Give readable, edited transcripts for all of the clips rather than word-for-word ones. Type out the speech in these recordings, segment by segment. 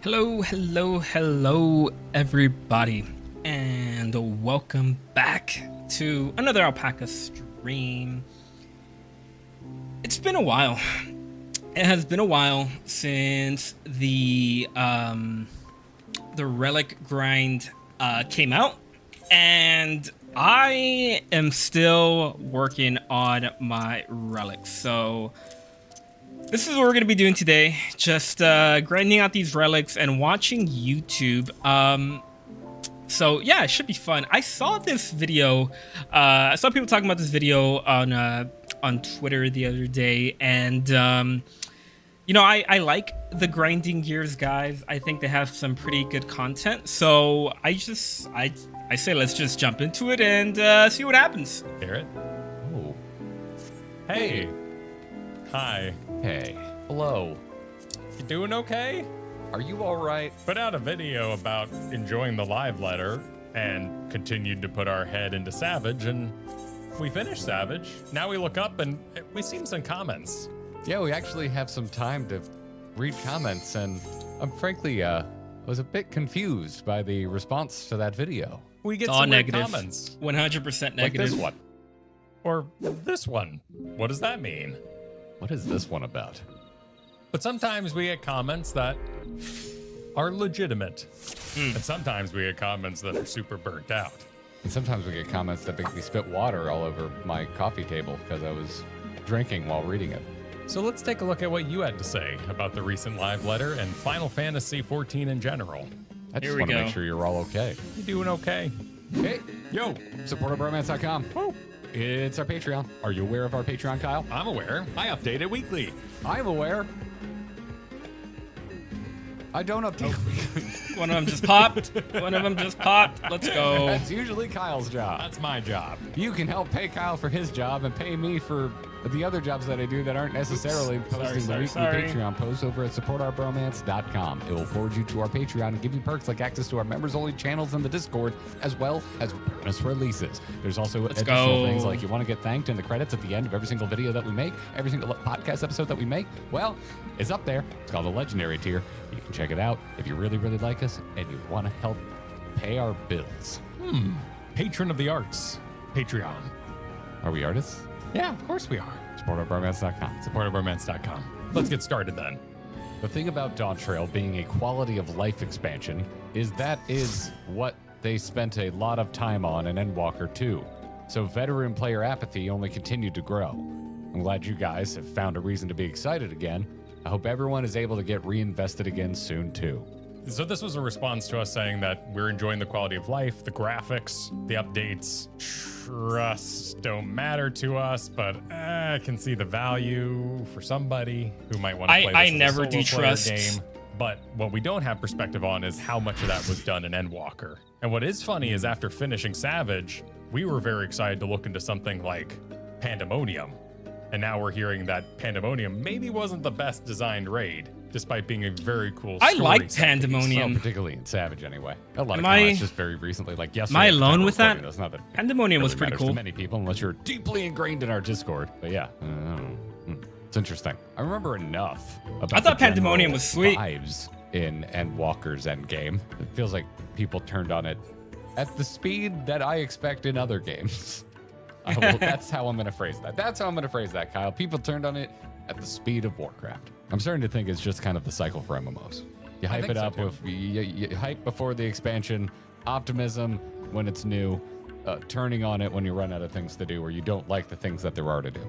Hello, everybody, and welcome back to another alpaca stream. It's been a while. It has been a while since the relic grind came out, and I am still working on my relics. So this is what we're going to be doing today, just grinding out these relics and watching YouTube. So yeah, it should be fun. I saw this video, I saw people talking about this video on Twitter the other day, and you know, I like the Grinding Gears guys. I think they have some pretty good content. So I say let's just jump into it and see what happens. Garrett? Oh. Hey. Hi. Hey. Hello. You doing okay? Are you all right? Put out a video about enjoying the live letter and continued to put our head into Savage, and we finished Savage. Now we look up and we seen some comments. Yeah, we actually have some time to read comments, and I'm frankly was a bit confused by the response to that video. We get It's some all weird negative. comments. 100% Like negative. this one. Or this one. What does that mean? What is this one about? But sometimes we get comments that are legitimate. And sometimes we get comments that are super burnt out. And sometimes we get comments that make me spit water all over my coffee table because I was drinking while reading it. So let's take a look at what you had to say about the recent live letter and Final Fantasy XIV in general. I just Here we want to go. make sure you're all okay. You doing okay? Hey, Yo, supporterbromance.com. Woo. It's our Patreon. Are you aware of our Patreon, Kyle? I'm aware. I update it weekly. I'm aware. I don't update. One of them just popped. Let's go. That's usually Kyle's job. That's my job. You can help pay Kyle for his job and pay me for the other jobs that I do that aren't necessarily posting the weekly sorry. Patreon posts over at supportourbromance.com. It will forward you to our Patreon and give you perks like access to our members-only channels in the Discord, as well as bonus releases. There's also additional go. things like you want to get thanked in the credits at the end of every single video that we make, every single podcast episode that we make. Well, it's up there. It's called the Legendary tier. You can check it out if you really, really like us and you want to help pay our bills. Patron of the arts. Patreon. Are we artists? Yeah, of course we are. supportourbromance.com. Supportoformance.com. Let's get started then. The thing about Dawn Trail being a quality of life expansion is that is what they spent a lot of time on in Endwalker 2. So veteran player apathy only continued to grow. I'm glad you guys have found a reason to be excited again. I hope everyone is able to get reinvested again soon too. So this was a response to us saying that we're enjoying the quality of life, the graphics, the updates. Trust don't matter to us, but I can see the value for somebody who might want to play this I as a never solo do player trust. game. But what we don't have perspective on is how much of that was done in Endwalker. And what is funny is after finishing Savage, we were very excited to look into something like Pandemonium. And now we're hearing that Pandemonium maybe wasn't the best designed raid, despite being a very cool I story like set piece. Well, Pandemonium. particularly in Savage anyway. A lot Am of I- comments just very recently, like yesterday. Am I at the alone time of with that? recording this, not that Pandemonium was really pretty matters to cool. many people unless you're deeply ingrained in our Discord. But yeah, it's interesting. I remember enough about I thought the Pandemonium general was sweet. vibes in Endwalker's Endgame. It feels like people turned on it at the speed that I expect in other games. That's how I'm going to phrase that. That's how I'm going to phrase that, Kyle. People turned on it at the speed of Warcraft. I'm starting to think it's just kind of the cycle for MMOs. You hype think it so, up too. with you hype before the expansion, optimism when it's new, turning on it when you run out of things to do or you don't like the things that there are to do.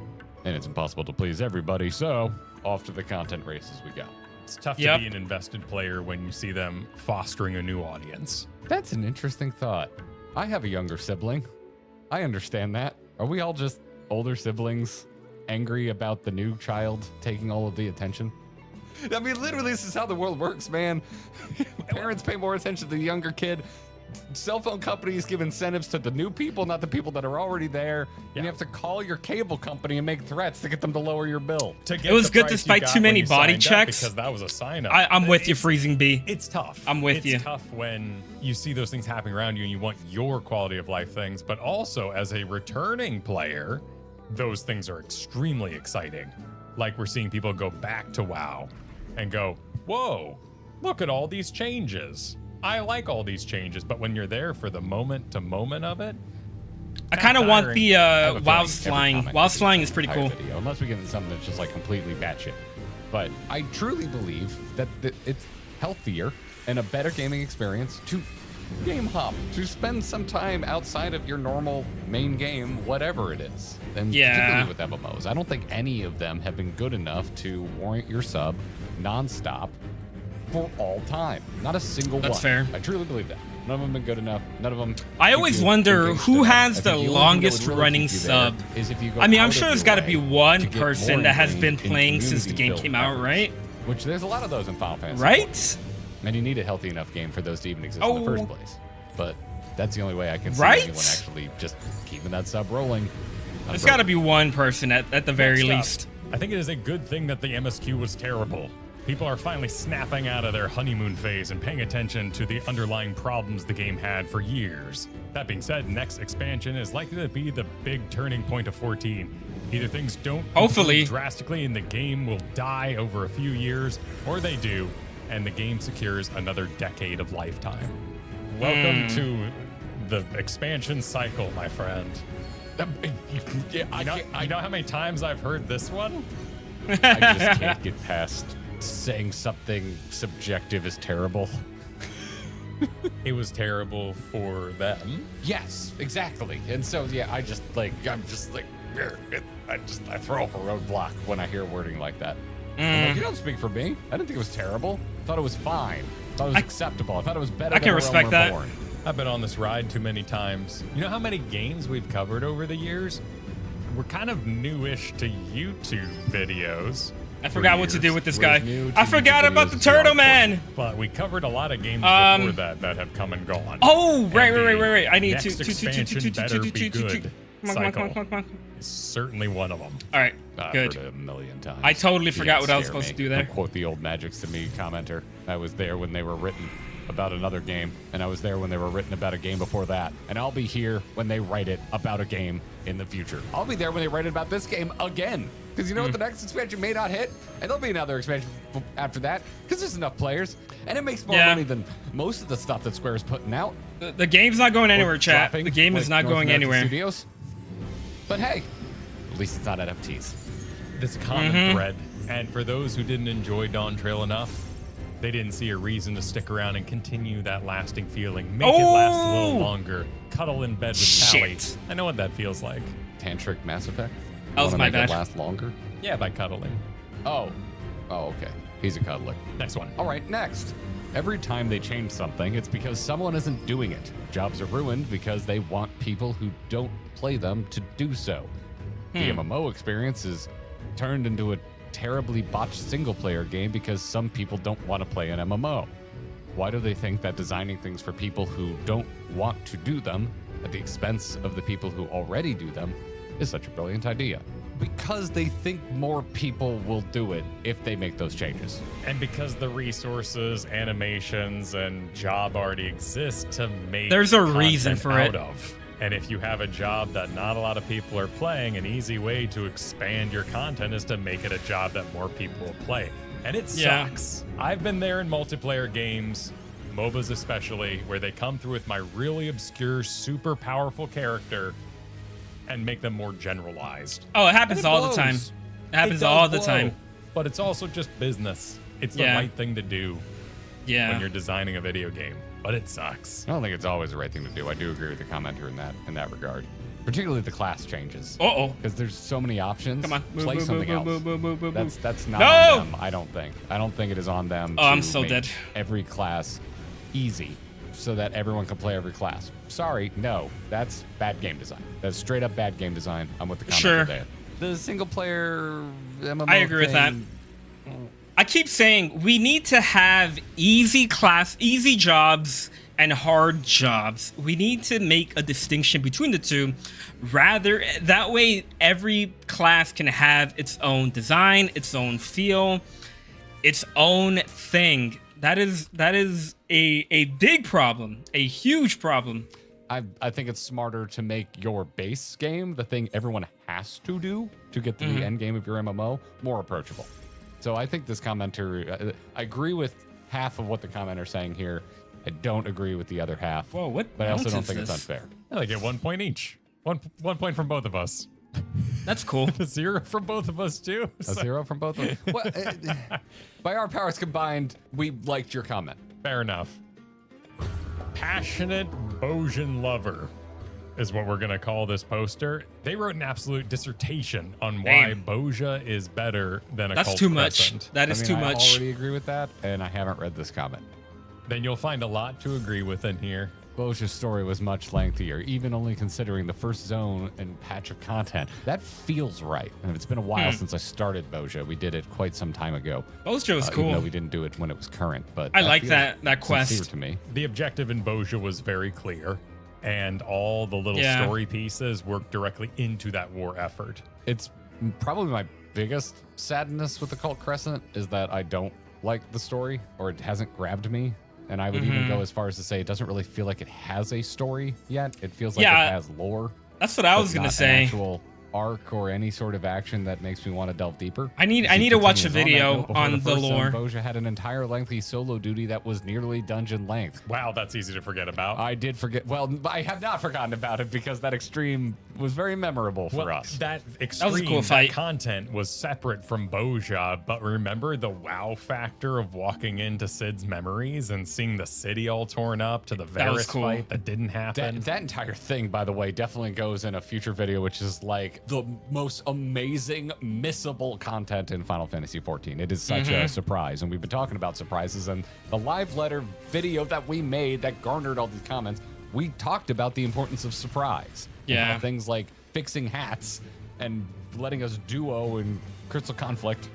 And it's impossible to please everybody, so off to the content races we go. It's tough Yep. to be an invested player when you see them fostering a new audience. That's an interesting thought. I have a younger sibling. I understand that. Are we all just older siblings angry about the new child taking all of the attention? I mean, literally, this is how the world works, man. Parents pay more attention to the younger kid. Cell phone companies give incentives to the new people, not the people that are already there. Yeah. And you have to call your cable company and make threats to get them to lower your bill. To get It was the good price you despite got too many when you body signed up, checks. because that was a sign up. I'm with you, Freezing B. It's tough. I'm with it's you. It's tough when you see those things happening around you and you want your quality of life things, but also as a returning player, those things are extremely exciting. Like we're seeing people go back to WoW and go, whoa, look at all these changes. I like all these changes, but when you're there for the moment to moment of it, I kind of want the have a whilst feeling every flying. comment Whilst could be flying an is pretty entire cool. video, unless we get into something that's just like completely batshit. But I truly believe that it's healthier and a better gaming experience to game hop, to spend some time outside of your normal main game, whatever it is. And Yeah. particularly with MMOs, I don't think any of them have been good enough to warrant your sub nonstop for all time. Not a single one. That's fair. I truly believe that. None of them have been good enough. None of them. I keep always you wonder engaged who enough. has I the think only thing that longest would really running keep you there sub. is if you go I mean, I'm out sure of there's your got to way be one to get person more that has been ingrained in playing since the game community-built came out, efforts, right? Which there's a lot of those in Final Fantasy. Right? And you need a healthy enough game for those to even exist in the Oh. first place. But that's the only way I can see Right? anyone actually just keeping that sub rolling. There's got to be one person at the very Next up, least. I think it is a good thing that the MSQ was terrible. People are finally snapping out of their honeymoon phase and paying attention to the underlying problems the game had for years. That being said, next expansion is likely to be the big turning point of 14. Either things don't Hopefully. improve drastically and the game will die over a few years, or they do, and the game secures another decade of lifetime. Welcome to the expansion cycle, my friend. Yeah, I know how many times I've heard this one? I just can't get past saying something subjective is terrible. It was terrible for them. Yes, exactly. And so yeah, I'm just like I throw up a roadblock when I hear wording like that. I'm like, you don't speak for me. I didn't think it was terrible. I thought it was fine. I thought it was acceptable. I thought it was better I than can A Realm respect that. Reborn. I've been on this ride too many times. You know how many games we've covered over the years? We're kind of newish to YouTube videos, I forgot what to do with this We're guy. new to I forgot YouTube about the videos, Turtle we are Man. but we covered a lot of games Um, before that have come and gone. Oh, right. And the I need next expansion better be good. Come on. Is certainly one of them. All right, I've good. heard it a million times. I totally You forgot didn't what I was scare supposed me. to do there. Don't quote the old Magics to Me commenter. I was there when they were written about another game, and I was there when they were written about a game before that. And I'll be here when they write it about a game in the future. I'll be there when they write it about this game again. Because you know what? The next expansion may not hit, and there'll be another expansion after that, because there's enough players, and it makes more Yeah. money than most of the stuff that Square is putting out. The game's not going anywhere, or chat. dropping, The game is like not North going American anywhere. Studios. But hey, at least it's not NFTs. This common thread, and for those who didn't enjoy Dawn Trail enough, they didn't see a reason to stick around and continue that lasting feeling. Make it last a little Oh! longer. Cuddle in bed with Tally. Shit. I know what that feels like. Tantric Mass Effect. That was Wanna my make bad. it last longer. Yeah, by cuddling. Oh, okay. He's a cuddler. Next one. All right, next. Every time they change something, it's because someone isn't doing it. Jobs are ruined because they want people who don't play them to do so. The MMO experience is turned into a terribly botched single-player game because some people don't want to play an MMO. Why do they think that designing things for people who don't want to do them at the expense of the people who already do them is such a brilliant idea? Because they think more people will do it if they make those changes. And because the resources, animations, and job already exist to make There's a content reason for out it. of. And if you have a job that not a lot of people are playing, an easy way to expand your content is to make it a job that more people will play. And it Yeah. sucks. I've been there in multiplayer games, MOBAs especially, where they come through with my really obscure, super powerful character and make them more generalized. Oh, it happens And it all the blows. time. It happens It all does the blow, time. But it's also just business. It's the Yeah. right thing to do when Yeah. you're designing a video game. But it sucks. I don't think it's always the right thing to do. I do agree with the commenter in that regard, particularly the class changes. Uh-oh. Because there's so many options. Come on. Move, Play move, something move, else. move, move, move, move. That's not No! on them. I don't think. I don't think it is on them. Oh, to I'm so make dead. Every class easy, so that everyone can play every class. Sorry, no, that's bad game design. That's straight up bad game design. I'm with the commenter Sure. there. The single player MMO. I agree with that. thing, I keep saying we need to have easy jobs and hard jobs. We need to make a distinction between the two. Rather, that way every class can have its own design, its own feel, its own thing. That is a big problem, a huge problem. I think it's smarter to make your base game, the thing everyone has to do to get to the end game of your MMO, more approachable. So I think this commenter, I agree with half of what the commenter's saying here. I don't agree with the other half. Whoa, what? But I also don't mountain's think it's this? unfair. I get 1 point each. One point from both of us. That's cool. 0 from both of us too. A 0 from both of them. Well, by our powers combined, we liked your comment. Fair enough. Passionate Bojin lover is what we're going to call this poster. They wrote an absolute dissertation on why Damn. Boja is better than a That's cult too much. crescent. That is too I much. already agree with that, and I haven't read this comment. Then you'll find a lot to agree with in here. Boja's story was much lengthier, even only considering the first zone and patch of content. That feels right. And it's been a while since I started Boja. We did it quite some time ago. Boja was Even cool. though we didn't do it when it was current, but I like feels that quest. sincere to me. The objective in Boja was very clear, and all the little Yeah. story pieces work directly into that war effort. It's probably my biggest sadness with the Cult Crescent is that I don't like the story, or it hasn't grabbed me. And I would even go as far as to say it doesn't really feel like it has a story yet. It feels like Yeah. it has lore. That's what I but was gonna not an say. actual arc or any sort of action that makes me want to delve deeper. I need As he to watch a continues video that note, before on the first zone, lore. Boja had an entire lengthy solo duty that was nearly dungeon length. Wow, that's easy to forget about. I did forget. Well, I have not forgotten about it because that extreme was very memorable for us. That was extreme a cool fight. content was separate from Boja, but remember the wow factor of walking into Sid's memories and seeing the city all torn up to the That was Varys cool. fight that didn't happen. That entire thing, by the way, definitely goes in a future video, which is like the most amazing missable content in Final Fantasy XIV. It is such a surprise, and we've been talking about surprises. And the live letter video that we made that garnered all these comments, we talked about the importance of surprise. And Yeah. how things like fixing hats and letting us duo in Crystal Conflict,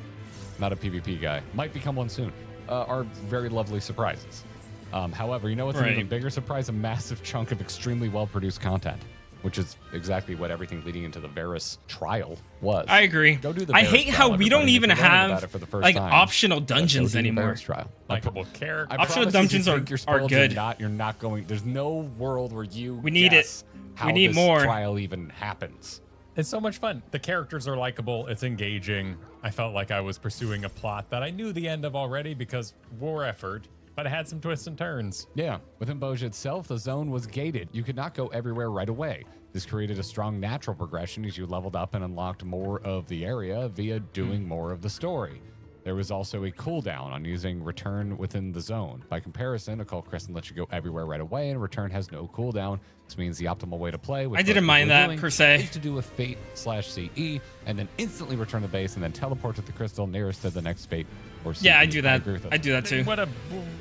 not a PvP guy, might become one soon, are very lovely surprises. However, you know what's an Right. even bigger surprise? A massive chunk of extremely well-produced content, which is exactly what everything leading into the Varys trial was. I agree. Go do the I Varys hate how trial, we don't everybody. even If you're learning about have it for the first like time, optional go dungeons do the anymore. Varys trial. Likeable character. I Optional promise you, dungeons if you are- think you're are spoiled, good. You're not going. There's no world where you. We need guess it. How We need this more. trial even happens. It's so much fun. The characters are likable. It's engaging. I felt like I was pursuing a plot that I knew the end of already because war effort, but it had some twists and turns. Yeah, within Boja itself, the zone was gated. You could not go everywhere right away. This created a strong natural progression as you leveled up and unlocked more of the area via doing more of the story. There was also a cooldown on using Return within the zone. By comparison, Occult Crescent lets you go everywhere right away, and Return has no cooldown. This means the optimal way to play, which I didn't most mind people are that, doing, per se. is to do a Fate/CE, and then instantly return the base, and then teleport to the crystal nearest to the next Fate or CE. Yeah, I do that. agree with I do that too. What a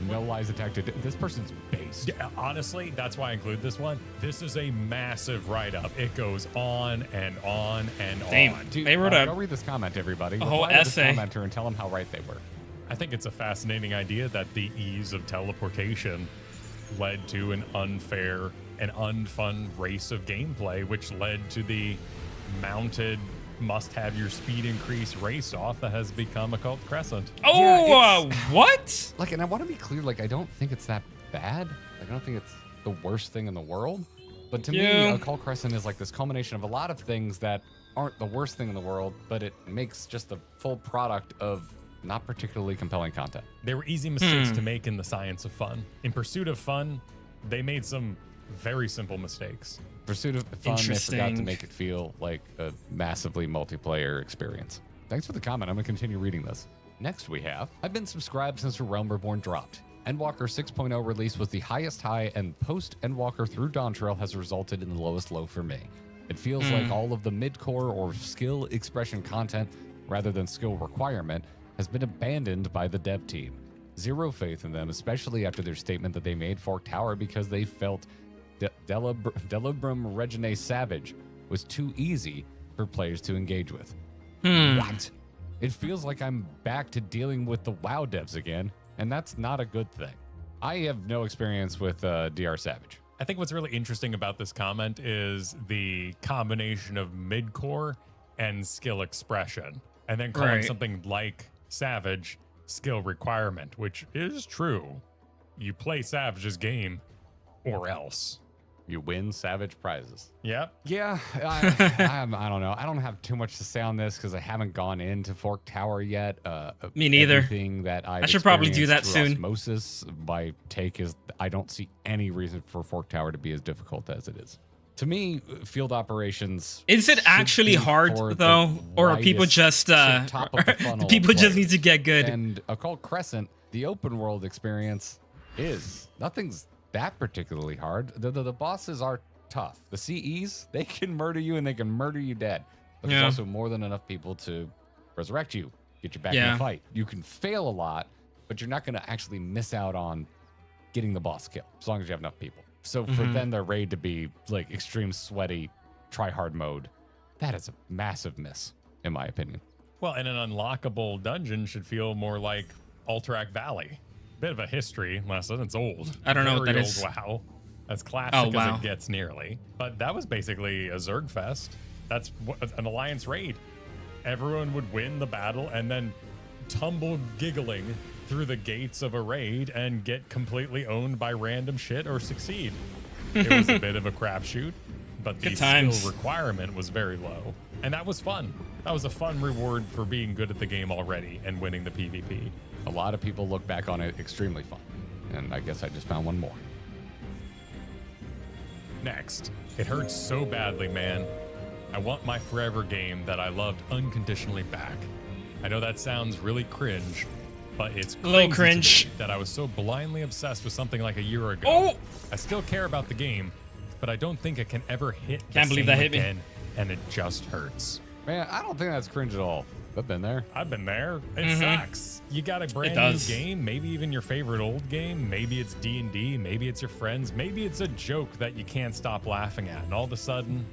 No lies detected. This person's base. Yeah, honestly, that's why I include this one. This is a massive write-up. It goes on and on and Damn. on. Dude, They wrote go read this comment, everybody. a whole Reply to this essay. commenter and tell them how right they were. I think it's a fascinating idea that the ease of teleportation led to an unfair and unfun race of gameplay, which led to the mounted must-have your speed increase race-off that has become Occult Crescent. Oh, it's- what? Like, and I want to be clear, like, I don't think it's that bad. Like, I don't think it's the worst thing in the world. But to me, Yeah. Occult Crescent is like this culmination of a lot of things that aren't the worst thing in the world, but it makes just the full product of not particularly compelling content. They were easy mistakes to make in the science of fun. In pursuit of fun, they made some very simple mistakes. Pursuit of fun, they forgot to Interesting. make it feel like a massively multiplayer experience. Thanks for the comment. I'm going to continue reading this. Next we have, I've been subscribed since A Realm Reborn dropped. Endwalker 6.0 release was the highest high, and post Endwalker through Dawn Trail has resulted in the lowest low for me. It feels like all of the mid-core or skill expression content, rather than skill requirement, has been abandoned by the dev team. Zero faith in them, especially after their statement that they made Fork Tower because they felt Delibrum Regine Savage was too easy for players to engage with. What? It feels like I'm back to dealing with the WoW devs again, and that's not a good thing. I have no experience with DR Savage. I think what's really interesting about this comment is the combination of mid-core and skill expression, and then calling Right. something like Savage skill requirement, which is true. You play Savage's game or else. You win savage prizes. Yep. Yeah, I don't know. I don't have too much to say on this because I haven't gone into Fork Tower yet. Me neither. Everything that I should probably do that soon. Osmosis, my take is I don't see any reason for Fork Tower to be as difficult as it is. To me, field operations. Is it should actually be hard for though, the or are people lightest just to top of the funnel people just need players? to get good? And Occult Crescent, the open world experience, is nothing's that particularly hard. The bosses are tough. The CEs, they can murder you and they can murder you dead. But there's Yeah. also more than enough people to resurrect you, get you back in the fight. You can fail a lot, but you're not going to actually miss out on getting the boss kill as long as you have enough people. So for then their raid to be like extreme sweaty, try hard mode, that is a massive miss, in my opinion. Well, and an unlockable dungeon should feel more like Alterac Valley. Bit of a history lesson. It's old. I don't know what Very that old is. WoW. As classic Oh, wow. as it gets nearly. But that was basically a Zerg Fest. That's an alliance raid. Everyone would win the battle and then tumble giggling through the gates of a raid and get completely owned by random shit or succeed. It was a bit of a crapshoot, but the Good times. skill requirement was very low. And that was fun. That was a fun reward for being good at the game already and winning the PvP. A lot of people look back on it extremely fun. And I guess I just found one more. Next, it hurts so badly, man. I want my forever game that I loved unconditionally back. I know that sounds really cringe, but it's A little crazy to cringe. me that I was so blindly obsessed with something like a year ago. Oh! I still care about the game, but I don't think it can ever hit the Can't believe same that hit me. again, and it just hurts. Man, I don't think that's cringe at all. I've been there. I've been there. It sucks. You got a brand new does. game, maybe even your favorite old game. Maybe it's D&D. Maybe it's your friends. Maybe it's a joke that you can't stop laughing at. And all of a sudden,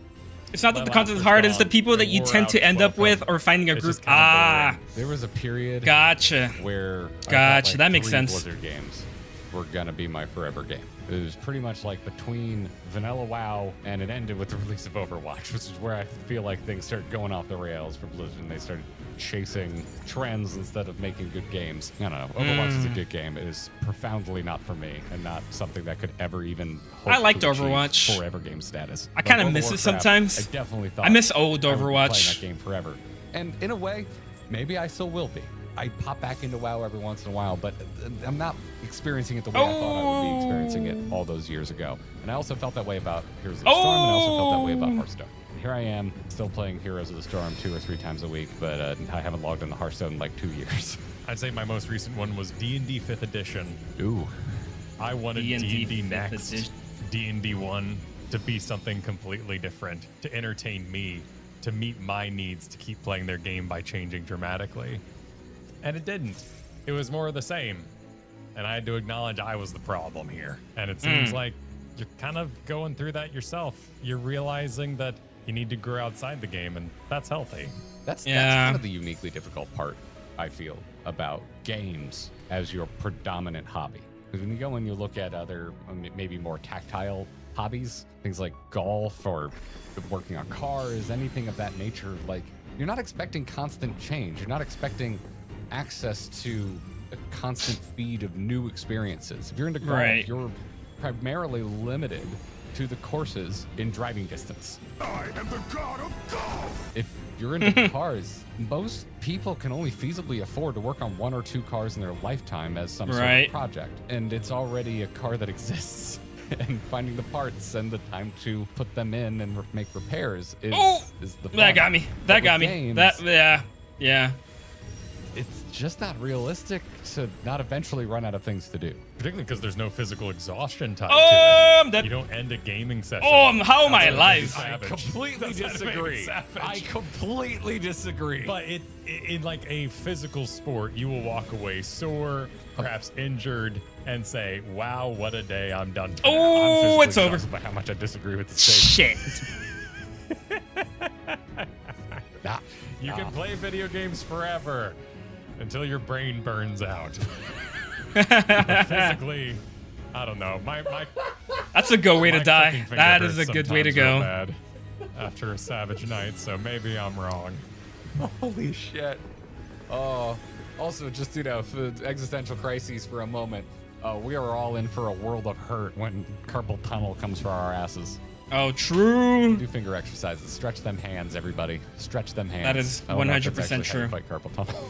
It's not that my the content's laughter's hard; it's the gone. people that It you wore tend out to end up 12 with, times. or finding a It's group. just kinda boring. There was a period Gotcha. where I Gotcha, felt like that makes 3 sense. Blizzard games were gonna be my forever game. It was pretty much like between Vanilla WoW and it ended with the release of Overwatch, which is where I feel like things started going off the rails for Blizzard and they started chasing trends instead of making good games. I don't know. Overwatch is a good game. It is profoundly not for me and not something that could ever even hope I liked to achieve Overwatch. forever game status. I But kinda World of miss it Warcraft, sometimes. I definitely thought I miss old I would be Overwatch. playing that game forever. And in a way, maybe I still will be. I pop back into WoW every once in a while, but I'm not experiencing it the way I thought I would be experiencing it all those years ago. And I also felt that way about Heroes of the Storm, and I also felt that way about Hearthstone. Here I am, still playing Heroes of the Storm 2 or 3 times a week, but I haven't logged into Hearthstone in like 2 years. I'd say my most recent one was D&D 5th edition. Ooh. I wanted D&D D&D 5th next, edition. D&D 1 to be something completely different, to entertain me, to meet my needs to keep playing their game by changing dramatically. And it didn't. It was more of the same. And I had to acknowledge I was the problem here. And it seems like you're kind of going through that yourself. You're realizing that you need to grow outside the game, and that's healthy. That's Yeah. kind of the uniquely difficult part, I feel, about games as your predominant hobby. Because when you go and you look at other, maybe more tactile hobbies, things like golf or working on cars, anything of that nature, like you're not expecting constant change. You're not expecting access to a constant feed of new experiences. If you're into golf, Right. you're primarily limited to the courses in driving distance. I am the god of golf! If you're into cars, most people can only feasibly afford to work on 1 or 2 cars in their lifetime as some sort Right. of project. And it's already a car that exists. And finding the parts and the time to put them in and make repairs is the fun. That got me. But That with got me. games, Yeah. it's just not realistic to not eventually run out of things to do. Particularly because there's no physical exhaustion tied Oh, to it. I'm dead. You don't end a gaming session. How am I outside of alive? being savage. That's how to make it savage. completely disagree. But in like a physical sport, you will walk away sore, perhaps injured, and say, "Wow, what a day! I'm done." For now." Oh, it's over. By how much I disagree with the statement. Shit. Nah, You can play video games forever until your brain burns out. But physically, I don't know. My That's a good way to my die. cooking finger That is a hurts good way to sometimes real go. bad after a savage night, so maybe I'm wrong. holy shit. Oh, also, just, for existential crises for a moment. we are all in for a world of hurt when carpal tunnel comes for our asses. Oh, true. Do finger exercises. Stretch them hands, everybody. Stretch them hands. That is I don't know if 100% that's actually how you true. fight carpal tunnel.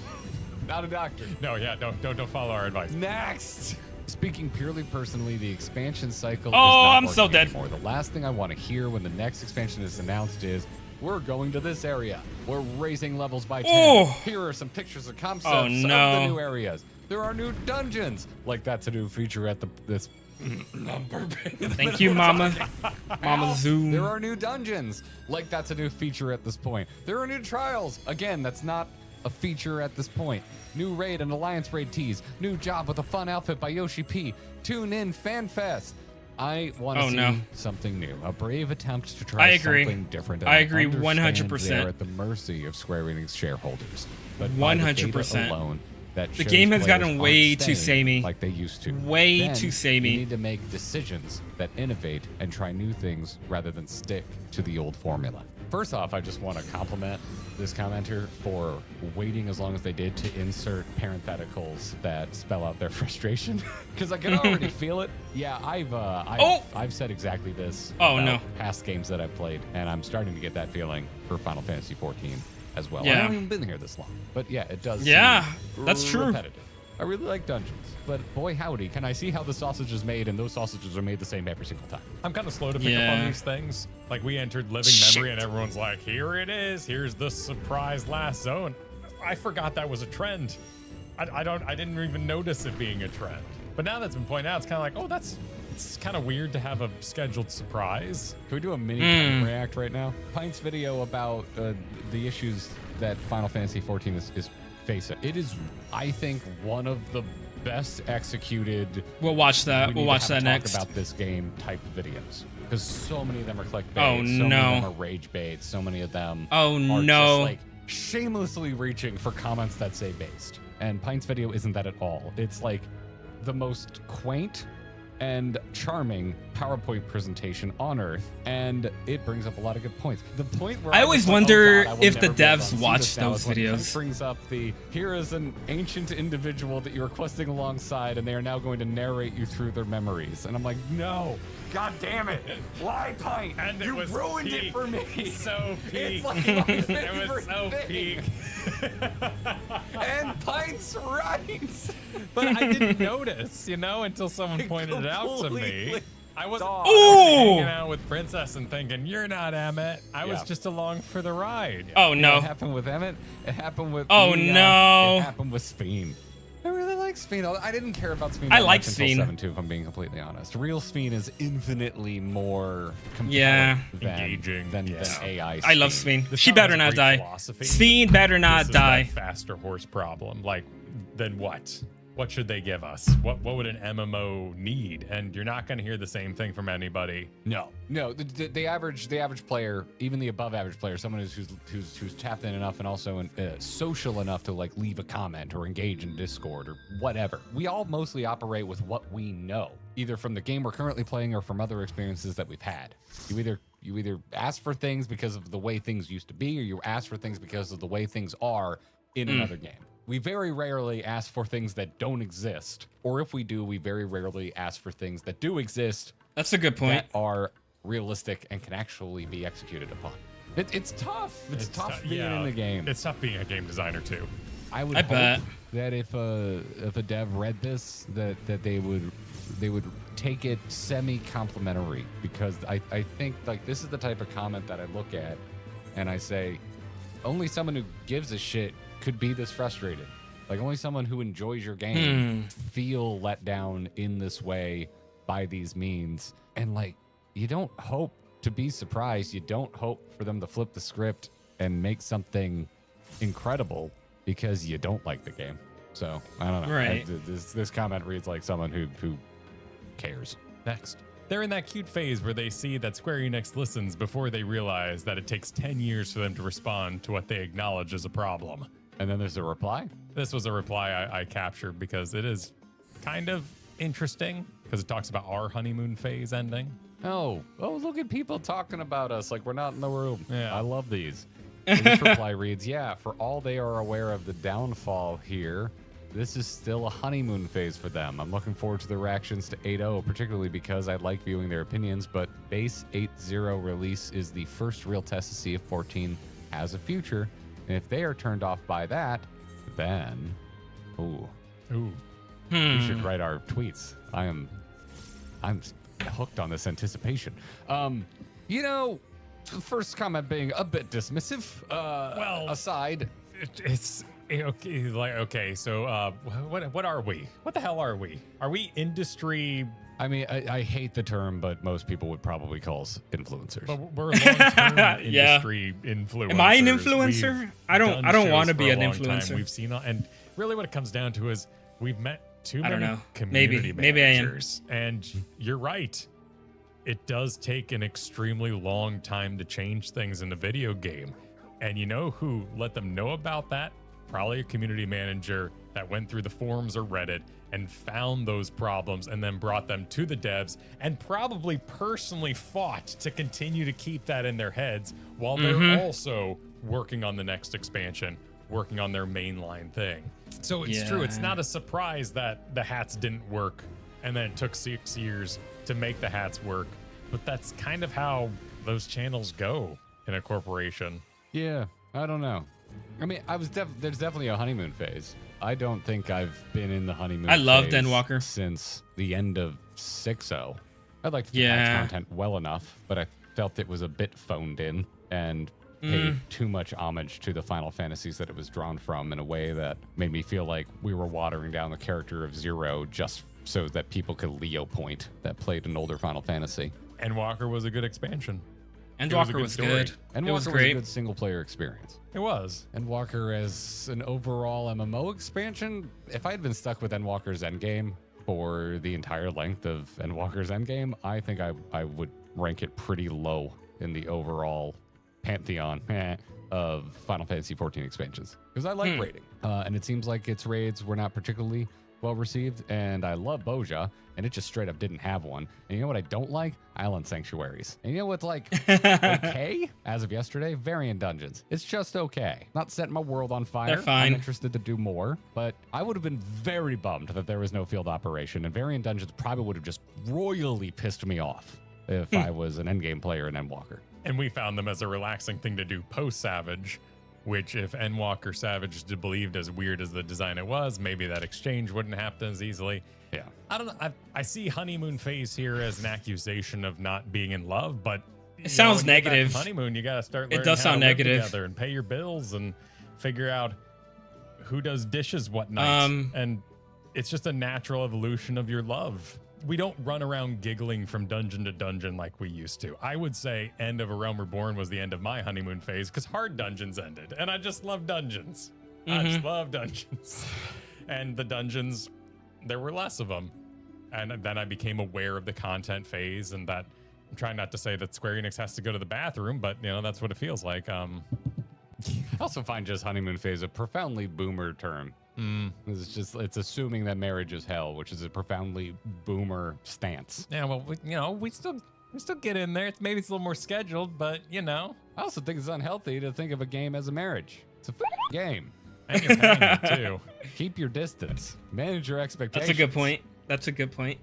Not a doctor. No, yeah, don't follow our advice. Next. Speaking purely personally, the expansion cycle is Oh, not I'm so working dead. anymore. The last thing I want to hear when the next expansion is announced is, we're going to this area. We're raising levels by 10. Oh. Here are some pictures of concepts Oh, of no. the new areas. There are new dungeons. Like that's a new feature at this number. Thank you, Mama. Mama Zoom. There are new dungeons. Like that's a new feature at this point. There are new trials. Again, that's not a feature at this point. New raid and alliance raid teas. New job with a fun outfit by Yoshi P. Tune in FanFest. I want to see something new. A brave attempt to try I agree. something different. And I agree understand 100%. They are at the mercy of Square Enix shareholders. But by the data 100%. alone, that The shows game has players gotten aren't way too staying samey. like they used to. Way Then too samey. You need to make decisions that innovate and try new things rather than stick to the old formula. First off, I just want to compliment this commenter for waiting as long as they did to insert parentheticals that spell out their frustration, because I can already feel it. Yeah, I've said exactly this about past games that I've played, and I'm starting to get that feeling for Final Fantasy 14 as well. I Yeah. haven't even been here this long, but yeah, it does. Yeah, seem that's true. repetitive. I really like dungeons, but boy howdy, can I see how the sausage is made, and those sausages are made the same every single time. I'm kind of slow to pick up on these things. Like we entered living memory and everyone's like, here it is. Here's the surprise last zone. I forgot that was a trend. I didn't even notice it being a trend. But now that's been pointed out, it's kind of like, oh, it's kind of weird to have a scheduled surprise. Can we do a mini Pint react right now? Pint's video about the issues that Final Fantasy 14 is facing. It is, I think, one of the best executed. We'll watch that. We We'll need watch to have that a talk next. about this game type videos, because so many of them are clickbait. Oh, so many of them no. are rage bait. So many of them. Oh, are no. Just like shamelessly reaching for comments that say based. And Pint's video isn't that at all. It's like the most quaint and charming PowerPoint presentation on Earth, and it brings up a lot of good points. The point where I was always like, wonder oh God, I will if the never be able to devs unsee watch this now, those is when Pint videos. brings up here is an ancient individual that you're questing alongside, and they are now going to narrate you through their memories. And I'm like, no, God damn it, why Pint? And it you was ruined peak. it for me. So peak. It's like my It favorite was so thing. peak. And Pint's right. But I didn't notice, until someone pointed it out to me. Completely. I wasn't Ooh. hanging out with Princess and thinking, you're not Emmett. I was Yeah. just along for the ride. Oh, It no. happened with Emmett. It happened with Oh, Mia, no. It happened with Sphene. I really like Sphene. I didn't care about Sphene. I that like much until Sphene. 7-2, if I'm being completely honest. Real Sphene is infinitely more compelling Yeah. Engaging, than yeah. AI. I love Sphene. Sphene. This She song better has a not great die. philosophy. Sphene better This not is die. that faster horse problem. Like, then what? What should they give us? What would an MMO need? And you're not going to hear the same thing from anybody. No. The average player, even the above average player, someone who's tapped in enough and also social enough to like leave a comment or engage in Discord or whatever. We all mostly operate with what we know, either from the game we're currently playing or from other experiences that we've had. You either ask for things because of the way things used to be, or you ask for things because of the way things are in another game. We very rarely ask for things that don't exist, or if we do, we very rarely ask for things that do exist That's a good point. that are realistic and can actually be executed upon. It's tough. It's tough being in the game. It's tough being a game designer too. I would I hope bet. that if a dev read this, that they would take it semi-complimentary, because I think like this is the type of comment that I look at and I say, only someone who gives a shit could be this frustrated. Like only someone who enjoys your game feel let down in this way by these means. And like, you don't hope to be surprised. You don't hope for them to flip the script and make something incredible because you don't like the game. So I don't know. Right. This comment reads like someone who cares. Next. They're in that cute phase where they see that Square Enix listens before they realize that it takes 10 years for them to respond to what they acknowledge as a problem. And then there's a reply. This was a reply I captured because it is kind of interesting because it talks about our honeymoon phase ending. Oh, look at people talking about us like we're not in the room. Yeah. I love these. So this reply reads, yeah, for all they are aware of the downfall here, this is still a honeymoon phase for them. I'm looking forward to their reactions to 8.0, particularly because I like viewing their opinions, but base 8.0 release is the first real test to see if 14 has a future. And if they are turned off by that, then, ooh, we should write our tweets. I'm hooked on this anticipation. You know, first comment being a bit dismissive. Aside, It's okay. Like, okay, so what are we? What the hell are we? Are we industry? I mean, I hate the term, but most people would probably call us influencers. But we're long-term industry influencers. Am I an influencer? I don't want to be an influencer. We've seen, and really, what it comes down to is we've met too I don't many know. community Maybe I am. managers, and you're right. It does take an extremely long time to change things in the video game. And you know who let them know about that? Probably a community manager that went through the forums or Reddit and found those problems and then brought them to the devs and probably personally fought to continue to keep that in their heads while they're also working on the next expansion, working on their mainline thing. So it's true. It's not a surprise that the hats didn't work and then it took 6 years to make the hats work. But that's kind of how those channels go in a corporation. Yeah, I don't know. I mean, there's definitely a honeymoon phase. I don't think I've been in the honeymoon I loved phase Endwalker since the end of 6.0. I'd like to do patch content well enough, but I felt it was a bit phoned in and paid too much homage to the Final Fantasies that it was drawn from in a way that made me feel like we were watering down the character of Zero just so that people could Leo point that played an older Final Fantasy. Endwalker was a good expansion. Endwalker was good. Endwalker It was was a great. good single-player experience. It was. Endwalker as an overall MMO expansion, if I had been stuck with Endwalker's Endgame for the entire length of Endwalker's Endgame, I think I would rank it pretty low in the overall pantheon of Final Fantasy 14 expansions. Because I like raiding. And it seems like its raids were not particularly well received, and I love Boja, and it just straight up didn't have one. And you know what I don't like? Island sanctuaries. And you know what's like okay as of yesterday? Variant dungeons. It's just okay. Not setting my world on fire. They're fine. I'm interested to do more, but I would have been very bummed that there was no field operation, and variant dungeons probably would have just royally pissed me off if I was an endgame player in Endwalker. And we found them as a relaxing thing to do post-Savage, which if Endwalker Savage believed as weird as the design it was, maybe that exchange wouldn't happen as easily. Yeah. I don't know. I see honeymoon phase here as an accusation of not being in love, but It sounds when you get back negative. from honeymoon, you got to start It learning does how sound to live negative. together and pay your bills and figure out who does dishes what night. And it's just a natural evolution of your love. We don't run around giggling from dungeon to dungeon like we used to. I would say End of A Realm Reborn was the end of my honeymoon phase because hard dungeons ended. And I just love dungeons. I just love dungeons. And the dungeons, there were less of them. And then I became aware of the content phase and that I'm trying not to say that Square Enix has to go to the bathroom, but you know, that's what it feels like. I also find just honeymoon phase a profoundly boomer term. It's assuming that marriage is hell, which is a profoundly boomer stance. Yeah, well, we still get in there. Maybe it's a little more scheduled, but you know. I also think it's unhealthy to think of a game as a marriage. It's a game. And you're paying it too. Keep your distance. Manage your expectations. That's a good point.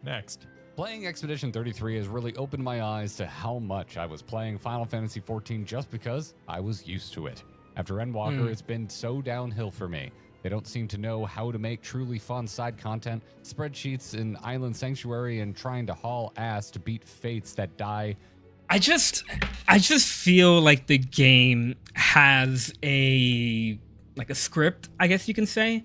Next. Playing Expedition 33 has really opened my eyes to how much I was playing Final Fantasy 14 just because I was used to it. After Endwalker, it's been so downhill for me. They don't seem to know how to make truly fun side content, spreadsheets in Island Sanctuary, and trying to haul ass to beat fates that die. I just feel like the game has a script, I guess you can say,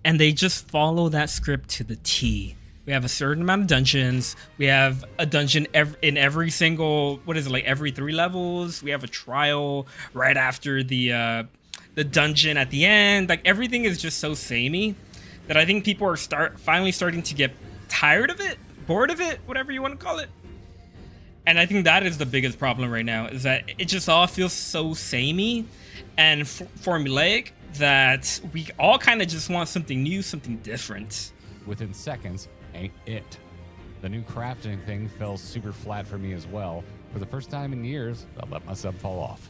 and they just follow that script to the T. We have a certain amount of dungeons. We have a dungeon in every single, every 3 levels. We have a trial right after the dungeon at the end. Everything is just so samey that I think people are finally starting to get tired of it, bored of it, whatever you want to call it. And I think that is the biggest problem right now, is that it just all feels so samey and formulaic that we all kind of just want something new, something different. Within seconds, ain't it. The new crafting thing fell super flat for me as well. For the first time in years, I let my sub fall off.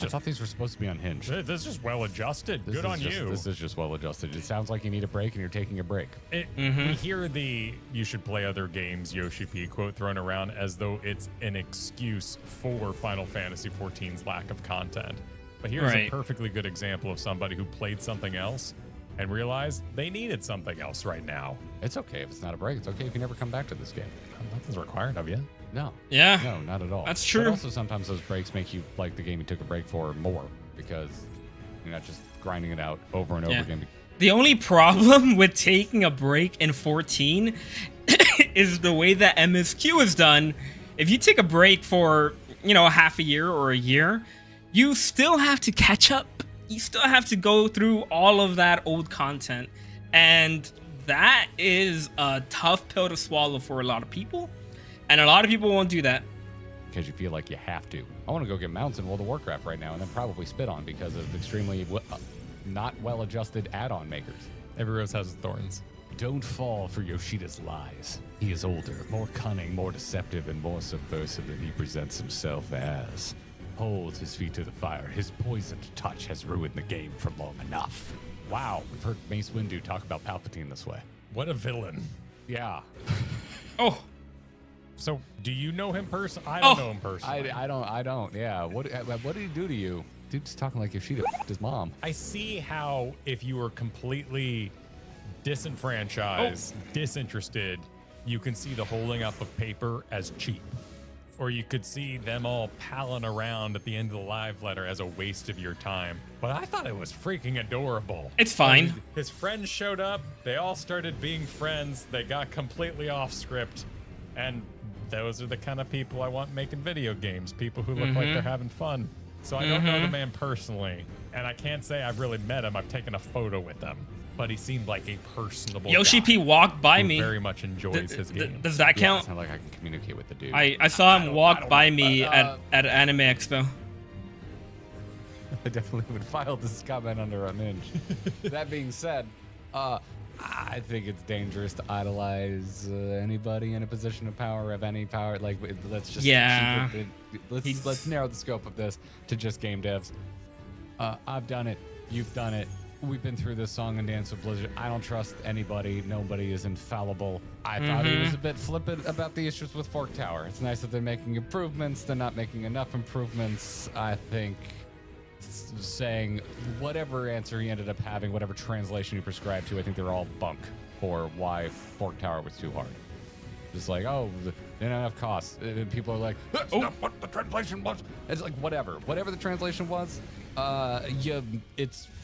I thought these were supposed to be unhinged. This is just well adjusted. Good on you. This is just well adjusted. It sounds like you need a break and you're taking a break. We hear the "you should play other games" Yoshi P quote thrown around as though it's an excuse for Final Fantasy XIV's lack of content. But here's a perfectly good example of somebody who played something else and realized they needed something else right now. It's okay if it's not a break. It's okay if you never come back to this game. Nothing's required of you. No. Yeah. No, not at all. That's true. But also sometimes those breaks make you like the game you took a break for more because you're not just grinding it out over and over again. The only problem with taking a break in 14 is the way that MSQ is done. If you take a break for, a half a year or a year, you still have to catch up. You still have to go through all of that old content. And that is a tough pill to swallow for a lot of people. And a lot of people won't do that. Because you feel like you have to. I want to go get mounts in World of Warcraft right now and then probably spit on because of extremely not well-adjusted add-on makers. Every rose has its thorns. Don't fall for Yoshida's lies. He is older, more cunning, more deceptive, and more subversive than he presents himself as. Hold his feet to the fire. His poisoned touch has ruined the game for long enough. Wow, we've heard Mace Windu talk about Palpatine this way. What a villain. Yeah. Oh. So, do you know him personally? I don't know him personally. I don't. Yeah. What did he do to you? Dude's talking like Yoshida f***ed his mom. I see how if you were completely disenfranchised, disinterested, you can see the holding up of paper as cheap. Or you could see them all palling around at the end of the live letter as a waste of your time. But I thought it was freaking adorable. It's fine. His friends showed up. They all started being friends. They got completely off script. And those are the kind of people I want making video games. People who look like they're having fun. So I don't know the man personally. And I can't say I've really met him. I've taken a photo with him. But he seemed like a personable Yoshi guy P walked by who me. very much enjoys his game. Does that Yeah, count? it's not like I can communicate with the dude. I saw him walk by me at Anime Expo. I definitely would file this comment under unhinged. That being said, I think it's dangerous to idolize anybody in a position of power, of any power. Like, let's just let's narrow the scope of this to just game devs. I've done it. You've done it. We've been through this song and dance with Blizzard. I don't trust anybody. Nobody is infallible. I thought he was a bit flippant about the issues with Fork Tower. It's nice that they're making improvements. They're not making enough improvements. I think saying whatever answer he ended up having, whatever translation he prescribed to, I think they're all bunk for why Fork Tower was too hard. Just like, oh, they don't have costs. And people are like, that's not what the translation was. It's like, whatever the translation was,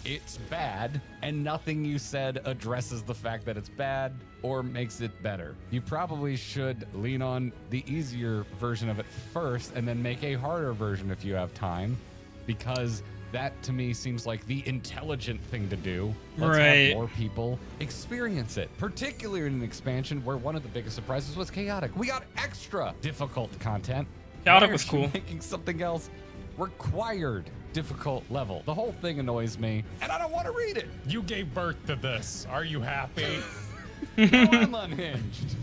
it's bad, and nothing you said addresses the fact that it's bad or makes it better. You probably should lean on the easier version of it first and then make a harder version if you have time, because that to me seems like the intelligent thing to do. Let's have more people experience it, particularly in an expansion where one of the biggest surprises was chaotic. We got extra difficult content. Chaotic was cool. Making something else required difficult level. The whole thing annoys me, and I don't want to read it. You gave birth to this. Are you happy? No, I'm unhinged.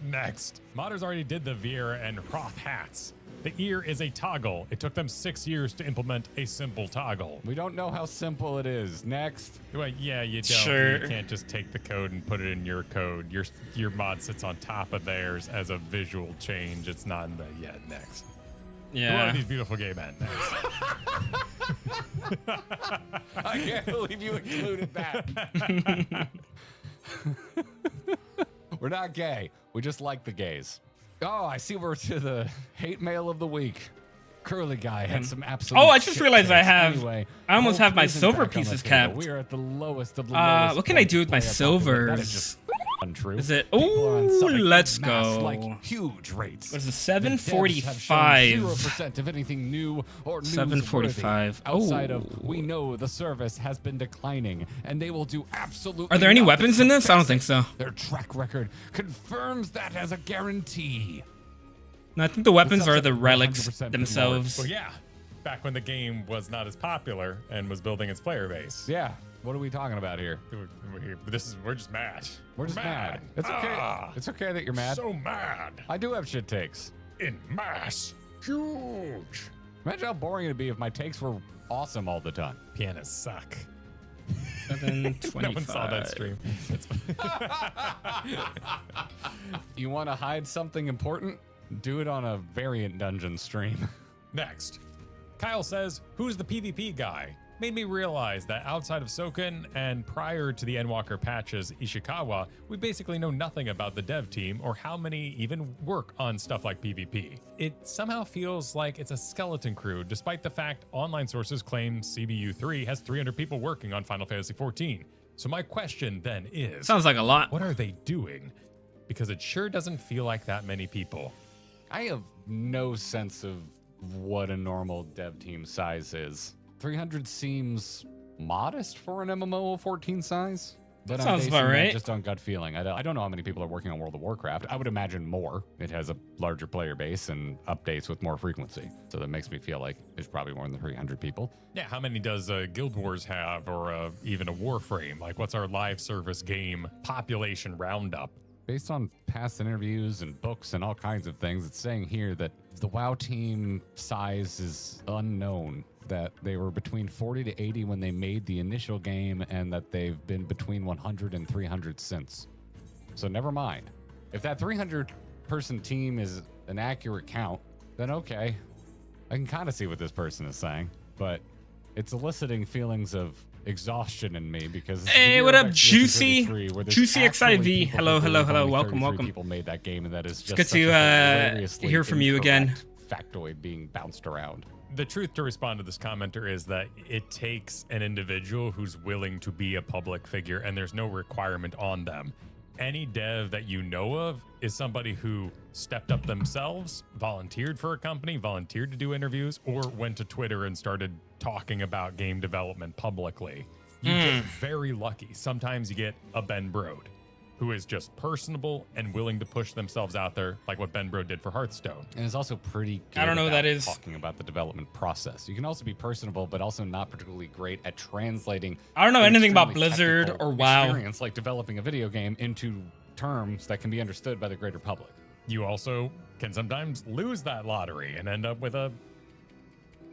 Next. Modders already did the Veer and Roth hats. The ear is a toggle. It took them 6 years to implement a simple toggle. We don't know how simple it is. Next. Well, yeah, you don't. Sure. You can't just take the code and put it in your code. Your mod sits on top of theirs as a visual change. It's not in the next. Who are these beautiful gay men? I can't believe you included that. We're not gay. We just like the gays. Oh, I see we're to the hate mail of the week. Curly guy had some absolute. Oh, I just shit realized I takes. have. Anyway, I almost have my isn't silver back on the pieces table. kept. We are at the lowest of the lowest. What can I do with my player population. That is silvers? just untrue. Is it? People are on Oh, something let's mass, go. Like huge rates. What is it? The devs have shown 745. 0% of anything new or 745. Outside Oh. of, we know the service has been declining, and they will do absolutely. Are there any nothing weapons to in this? I don't fix think it. so. Their track record confirms that as a guarantee. No, I think the weapons This are sounds the like relics 100% been themselves. Well, yeah. Back when the game was not as popular and was building its player base. Yeah. What are we talking about here? We're just mad. We're just mad. It's okay. It's okay that you're mad. So mad. I do have shit takes. In mass. Huge. Imagine how boring it'd be if my takes were awesome all the time. Pianists suck. 725. No one saw that stream. You want to hide something important? Do it on a variant dungeon stream. Next, Kyle says, who's the PvP guy? Made me realize that outside of Soken and prior to the Endwalker patches Ishikawa, we basically know nothing about the dev team or how many even work on stuff like PvP. It somehow feels like it's a skeleton crew, despite the fact online sources claim CBU3 has 300 people working on Final Fantasy XIV. So my question then is, Sounds like a lot. what are they doing? Because it sure doesn't feel like that many people. I have no sense of what a normal dev team size is. 300 seems modest for an MMO of 14 size. But I'm Sounds basing about that right. just on gut feeling. I don't know how many people are working on World of Warcraft. I would imagine more. It has a larger player base and updates with more frequency. So that makes me feel like there's probably more than 300 people. Yeah, how many does Guild Wars have, or even a Warframe? Like, what's our live service game population roundup? Based on past interviews and books and all kinds of things, it's saying here that the WoW team size is unknown, that they were between 40 to 80 when they made the initial game, and that they've been between 100 and 300 since. So never mind. If that 300-person team is an accurate count, then okay. I can kind of see what this person is saying, but it's eliciting feelings of exhaustion in me because Hey, what up, Juicy? Juicy XIV. Hello, hello, hello. Welcome, welcome. People made that game, and that is just good such to, a hilariously hear from you again. incorrect factoid being bounced around. The truth to respond to this commenter is that it takes an individual who's willing to be a public figure, and there's no requirement on them. Any dev that you know of is somebody who stepped up themselves, volunteered for a company, volunteered to do interviews, or went to Twitter and started talking about game development publicly. You get very lucky. Sometimes you get a Ben Brode, who is just personable and willing to push themselves out there, like what Ben Brode did for Hearthstone. And it's also pretty good I don't know what about that is. talking about the development process. You can also be personable, but also not particularly great at translating. I don't know an anything about extremely Blizzard technical or WoW. experience, like developing a video game, into terms that can be understood by the greater public. You also can sometimes lose that lottery and end up with a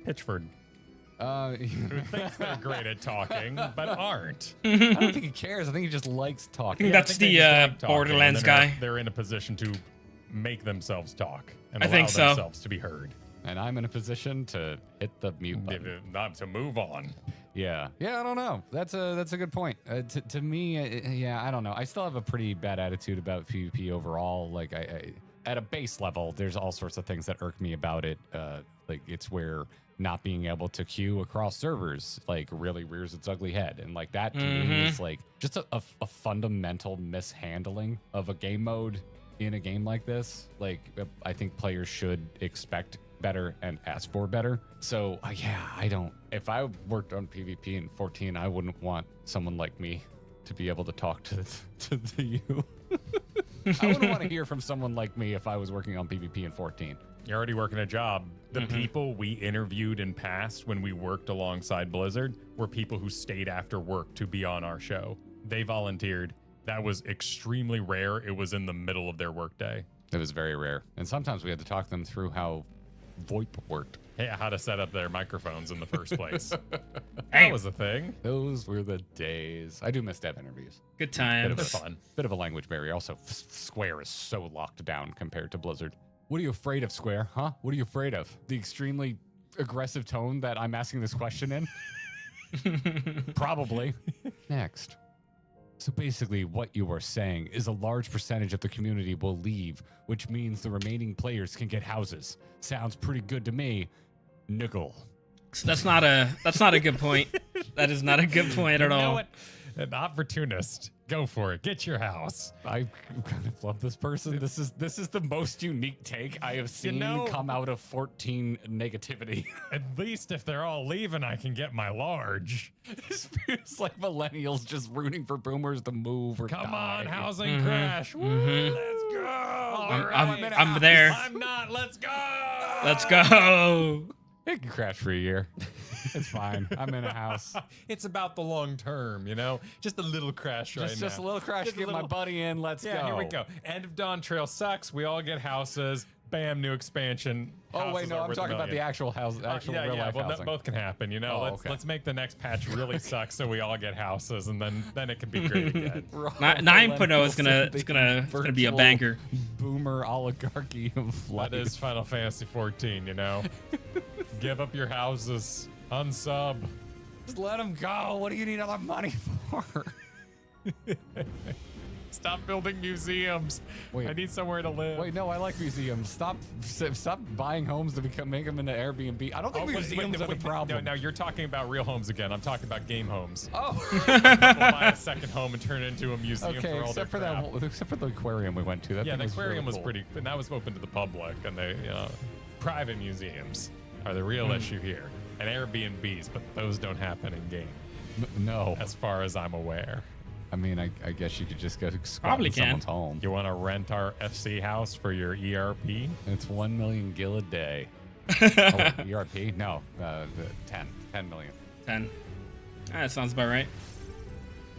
Pitchford I who thinks they're great at talking, but aren't. don't think he cares. I think he just likes talking. think that's they the, just like talking, Borderlands and then guy. They're in a position to make themselves talk and I allow think so. themselves to be heard. And I'm in a position to hit the mute button. Not to move on. Yeah, I don't know. That's a good point. To me, yeah, I don't know. I still have a pretty bad attitude about PvP overall. Like, I at a base level, there's all sorts of things that irk me about it. Like, it's where not being able to queue across servers like really rears its ugly head, and like that to me is like just a fundamental mishandling of a game mode in a game like this. Like, I think players should expect better and ask for better. So yeah, I don't. If I worked on PvP in 14, I wouldn't want someone like me to be able to talk to you. I wouldn't want to hear from someone like me if I was working on PvP in 14. You're already working a job. The people we interviewed in past when we worked alongside Blizzard were people who stayed after work to be on our show. They volunteered. That was extremely rare. It was in the middle of their workday. It was very rare, and sometimes we had to talk them through how VoIP worked. Yeah, how to set up their microphones in the first place. Hey. That was a thing. Those were the days. I do miss dev interviews. Good They're times. fun. Bit of a language barrier. Also, Square is so locked down compared to Blizzard. What are you afraid of, Square? Huh? What are you afraid of? The extremely aggressive tone that I'm asking this question in? Probably. Next. So basically, what you are saying is a large percentage of the community will leave, which means the remaining players can get houses. Sounds pretty good to me. Nickel. So that's not a good point. That is not a good point at You know all. what? An opportunist. Go for it. Get your house. I kind of love this person. This is the most unique take I have seen know- come out of 14 negativity. At least if they're all leaving, I can get my large. This feels like millennials just rooting for boomers to move or Come die. on, housing crash. Woo, let's go. I'm there. I'm not. Let's go. Let's go. It can crash for a year. It's fine. I'm in a house. It's about the long term, you know? Just a little crash right now. Just a little crash. Just a Get my little- buddy in. Let's Yeah, go. here we go. End of Dawn Trail sucks. We all get houses. bam, new expansion. Oh wait, Houses no, are I'm worth talking $1 about the million. actual house, actual real life well, housing. both can happen. You know, Oh, let's okay. let's make the next patch really suck so we all get houses, and then it can be great again. 9.0 is gonna it's gonna be a Virtual banger. Boomer oligarchy of life. That is Final Fantasy 14. You know, give up your houses, unsub. Just let them go. What do you need all that money for? Stop building museums. Wait. I need somewhere to live. Wait, no, I like museums. Stop buying homes to make them into Airbnb. I don't think museums are the problem. No, you're talking about real homes again. I'm talking about game homes. Oh. People buy a second home and turn it into a museum Okay, for all their except for crap. except for the aquarium we went to. That Yeah, thing the aquarium was really cool. pretty, and that was open to the public, and they, private museums are the real issue here, and Airbnbs, but those don't happen in game, No. as far as I'm aware. I mean, I guess you could just go squat Probably in can. someone's home. You want to rent our FC house for your ERP? It's 1 million gil a day. ERP? No, 10 million. 10. That sounds about right.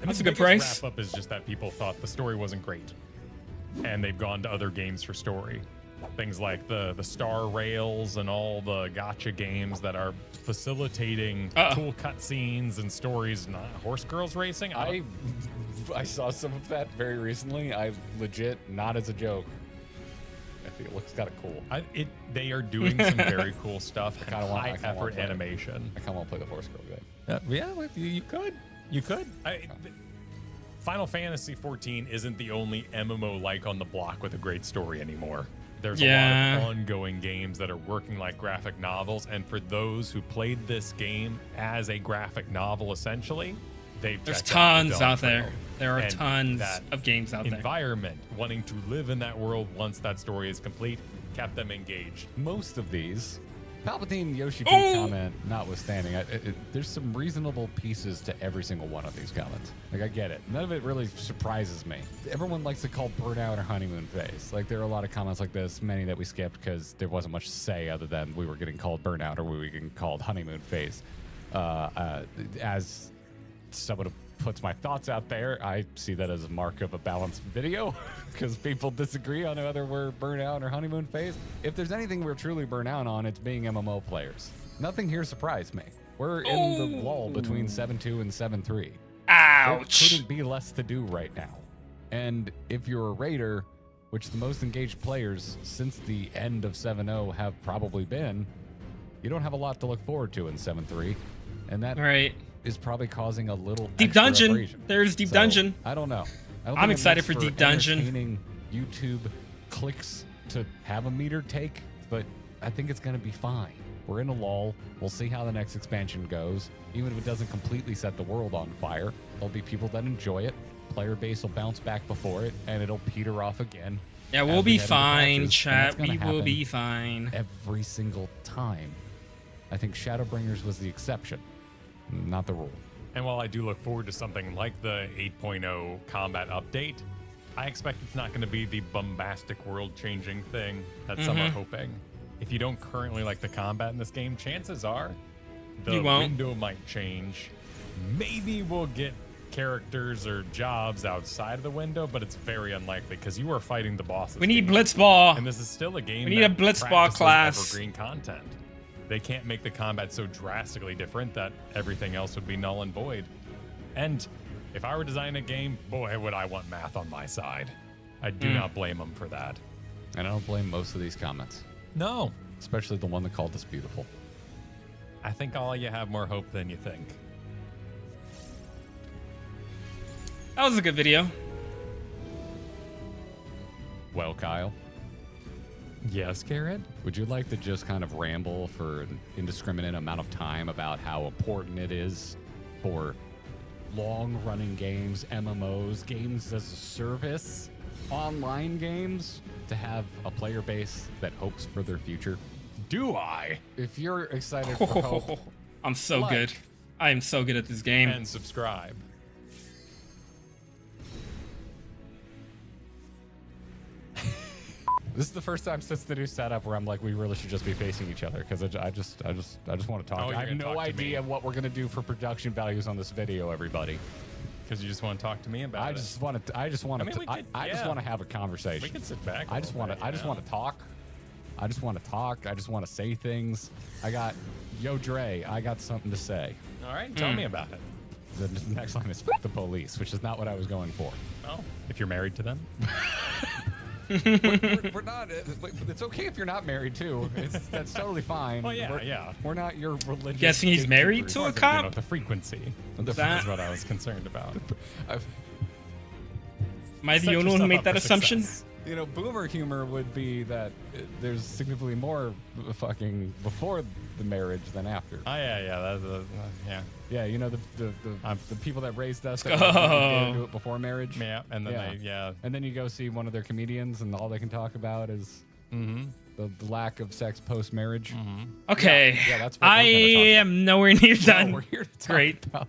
And That's the a good biggest price. Wrap up is just that people thought the story wasn't great, and they've gone to other games for story. Things like the Star Rails and all the gotcha games that are facilitating cool cutscenes and stories. Not Horse Girls Racing. I saw some of that very recently. I legit, not as a joke. I think it looks kind of cool. They are doing some very cool stuff. I kinda and want- high I kinda wanna effort play it. animation. I kind of want to play the horse girl game. You could. You could. Final Fantasy 14 isn't the only MMO like on the block with a great story anymore. There's a lot of ongoing games that are working like graphic novels, and for those who played this game as a graphic novel, essentially, There's checked out the tons Dawn out there. Trail. There are And tons that of games out there. environment, wanting to live in that world once that story is complete, kept them engaged. Most of these, Palpatine Yoshi P Oh! comment notwithstanding, there's some reasonable pieces to every single one of these comments. Like, I get it. None of it really surprises me. Everyone likes to call burnout or honeymoon phase. Like, there are a lot of comments like this, many that we skipped because there wasn't much to say other than we were getting called burnout or we were getting called honeymoon phase. As someone who puts my thoughts out there, I see that as a mark of a balanced video because people disagree on whether we're burnout or honeymoon phase. If there's anything we're truly burnt out on, it's being MMO players. Nothing here surprised me. We're in the lull between 7.2 and 7.3. Ouch. There couldn't be less to do right now. And if you're a raider, which the most engaged players since the end of 7.0 have probably been, you don't have a lot to look forward to in 7.3. And that Right. is probably causing a little Deep extra Dungeon. abrasion. There's Deep So, Dungeon. I don't know. I don't I'm think excited enough for Deep Dungeon. entertaining YouTube clicks to have a meter take, but I think it's going to be fine. We're in a lull. We'll see how the next expansion goes. Even if it doesn't completely set the world on fire, there'll be people that enjoy it. Player base will bounce back before it, and it'll peter off again. Yeah, as we'll we be head into fine, patches, and chat. that's gonna We will happen be fine. every single time. I think Shadowbringers was the exception, not the rule. And while I do look forward to something like the 8.0 combat update, I expect it's not going to be the bombastic world-changing thing that some are hoping. If you don't currently like the combat in this game, chances are the You won't. window might change. Maybe we'll get characters or jobs outside of the window, but it's very unlikely because you are fighting the bosses. We need game. Blitzball. And this is still a game. We need that a Blitzball practices class. Evergreen content. They can't make the combat so drastically different that everything else would be null and void. And if I were designing a game, boy, would I want math on my side. I do not blame them for that. And I don't blame most of these comments, No, especially the one that called us beautiful. I think all you have more hope than you think. That was a good video. Well, Kyle, Yes, Garrett? would you like to just kind of ramble for an indiscriminate amount of time about how important it is for long-running games, MMOs, games as a service, online games, to have a player base that hopes for their future? Do I? If you're excited for hope, I'm so Like. good. I am so good at this game. And subscribe. this is the first time since the new setup where I'm like, we really should just be facing each other because I just want to talk. Oh, you're I have gonna no talk to idea me. what we're gonna do for production values on this video, everybody. Because you just want to talk to me about I it. just want to. I just want I mean, to. we could- I just yeah. want to have a conversation. We can sit back. I just want to. I just want to talk. I just want to talk. I just want to say things. Yo, Dre, I got something to say. All right, tell me about it. The next line is "fuck the police," which is not what I was going for. Oh, if you're married to them. We're not. It's okay if you're not married too. That's totally fine. Well, yeah. We're not your religious. Guessing he's married to a You know, cop? the frequency. That- Is what I was concerned about. Am I Set the only one who yourself made up that for assumption? success. You know, boomer humor would be that there's significantly more fucking before the marriage than after. Oh yeah. Yeah. Yeah, you know the people that raised us that go. didn't do it before marriage. Yeah, and then And then you go see one of their comedians, and all they can talk about is the lack of sex post marriage. Okay. Yeah, that's what I we're gonna talk about. am nowhere near done. We're here to talk Great. about.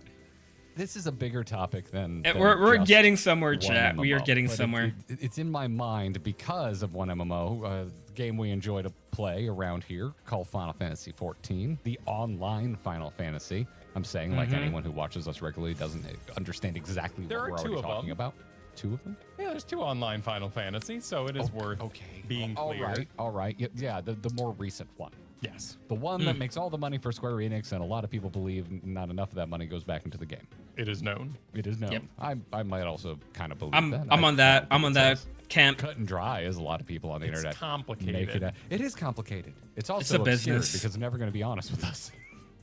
This is a bigger topic than We're just getting somewhere, one chat. We are MMO. getting But somewhere. It's in my mind because of one MMO, a game we enjoy to play around here called Final Fantasy XIV, the online Final Fantasy. I'm saying like anyone who watches us regularly doesn't understand exactly There what are we're two already of talking them. about. Two of them? Yeah, there's 2 online Final Fantasy, so it is worth being clear. All right. Yeah, the more recent one. Yes, The one that makes all the money for Square Enix, and a lot of people believe not enough of that money goes back into the game. it is known. It is known. Yep. I might also kind of believe I'm that. on that. I'm on that It's camp. cut and dry, as a lot of people on the It's internet complicated. make it. It is complicated. It's also a obscure business. because they're never going to be honest with us.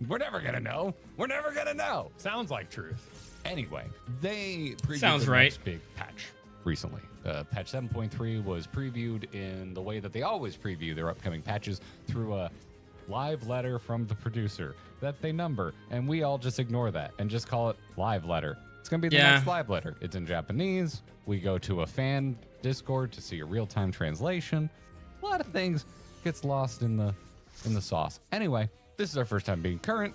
We're never going to know. We're never going to know. Sounds like truth. Anyway, they previewed Sounds the right. next big patch recently. Patch 7.3 was previewed in the way that they always preview their upcoming patches, through a live letter from the producer that they number, and we all just ignore that and just call it live letter. It's gonna be the Yeah. next live letter. It's in Japanese. We go to a fan Discord to see a real-time translation. A lot of things gets lost in the sauce. Anyway, this is our first time being current.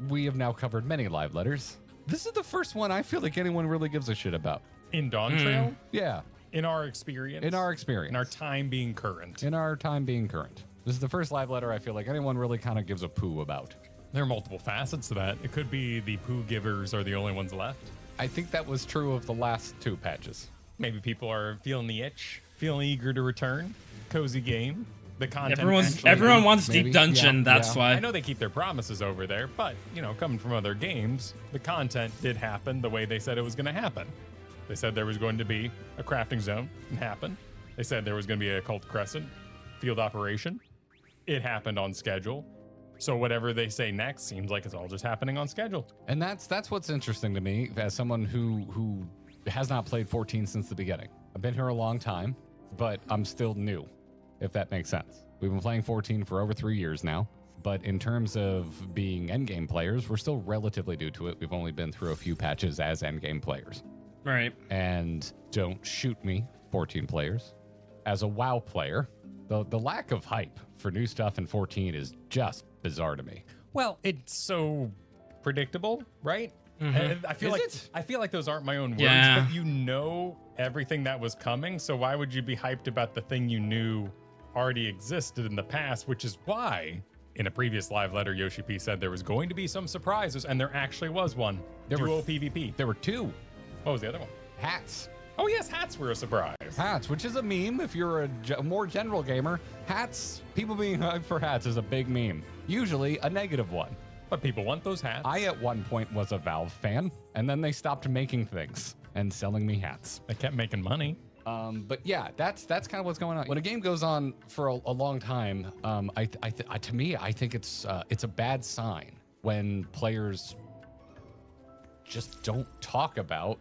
We have now covered many live letters. This is the first one I feel like anyone really gives a shit about. In Dawn Trail, Yeah, in our experience, in our experience, in our time being current, in our time being current. This is the first live letter I feel like anyone really kind of gives a poo about. there are multiple facets to that. It could be the poo givers are the only ones left. I think that was true of the last 2 patches. Maybe people are feeling the itch, feeling eager to return. Cozy game. The content. actually- Everyone wants maybe. Deep Dungeon. Yeah, That's yeah. I why. know they keep their promises over there, but coming from other games, the content did happen the way they said it was going to happen. They said there was going to be a crafting zone. It happened. They said there was going to be a Cult Crescent field operation. It happened on schedule. So whatever they say next seems like it's all just happening on schedule. And that's what's interesting to me as someone who has not played 14 since the beginning. I've been here a long time, but I'm still new, if that makes sense. We've been playing 14 for over 3 years now, but in terms of being endgame players, we're still relatively new to it. We've only been through a few patches as endgame players. Right. And don't shoot me, 14 players. As a WoW player, the lack of hype for new stuff in 14 is just bizarre to me. Well, it's so predictable, right? And I feel like those aren't my own words, Yeah. but you know everything that was coming. So why would you be hyped about the thing you knew already existed in the past? Which is why in a previous live letter, Yoshi P said there was going to be some surprises, and there actually was one. Duo PvP. There were 2 What was the other one? hats. Oh yes, hats were a surprise. Hats, which is a meme if you're a more general gamer. Hats, people being hyped for hats is a big meme. Usually a negative one. But people want those hats. I at one point was a Valve fan, and then they stopped making things and selling me hats. They kept making money. But yeah, that's kind of what's going on. When a game goes on for a long time, to me, I think it's a bad sign when players just don't talk about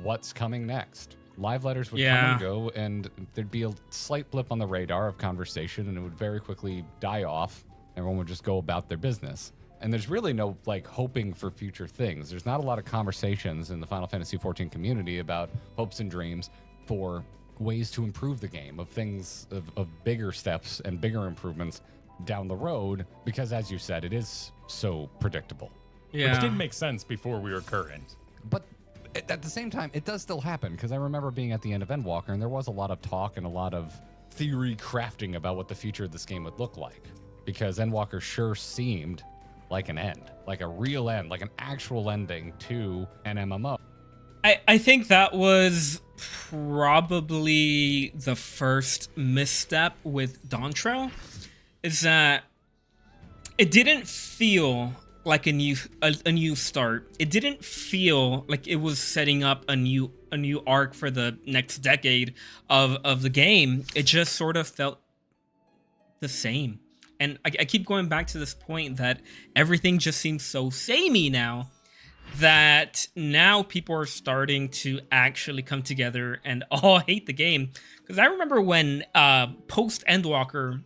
what's coming next. Live letters would come Yeah. and go, and there'd be a slight blip on the radar of conversation, and it would very quickly die off. Everyone would just go about their business. And there's really no hoping for future things. There's not a lot of conversations in the Final Fantasy XIV community about hopes and dreams for ways to improve the game, of things, of bigger steps and bigger improvements down the road, because as you said, it is so predictable. Yeah. Which didn't make sense before we were current. But at the same time, it does still happen, because I remember being at the end of Endwalker, and there was a lot of talk and a lot of theory crafting about what the future of this game would look like, because Endwalker sure seemed like an end, like a real end, like an actual ending to an MMO. I think that was probably the first misstep with Dawntrail, is that it didn't feel like a new start. It didn't feel like it was setting up a new arc for the next decade of the game. It just sort of felt the same. And I keep going back to this point that everything just seems so samey now, that now people are starting to actually come together and all hate the game. Because I remember when post Endwalker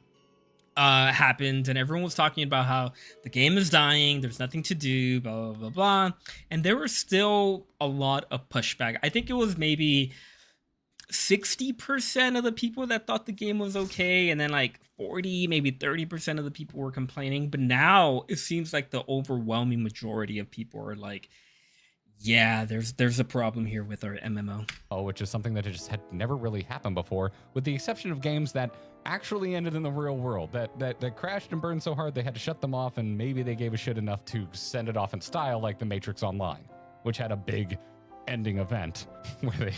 happened and everyone was talking about how the game is dying, there's nothing to do, blah, blah, blah, blah. And there was still a lot of pushback. I think it was maybe 60% of the people that thought the game was okay, and then like 40, maybe 30% of the people were complaining. But now it seems like the overwhelming majority of people are like, yeah, there's a problem here with our MMO. Oh, which is something that just had never really happened before, with the exception of games that actually ended in the real world, that crashed and burned so hard they had to shut them off, and maybe they gave a shit enough to send it off in style, like The Matrix Online, which had a big ending event where they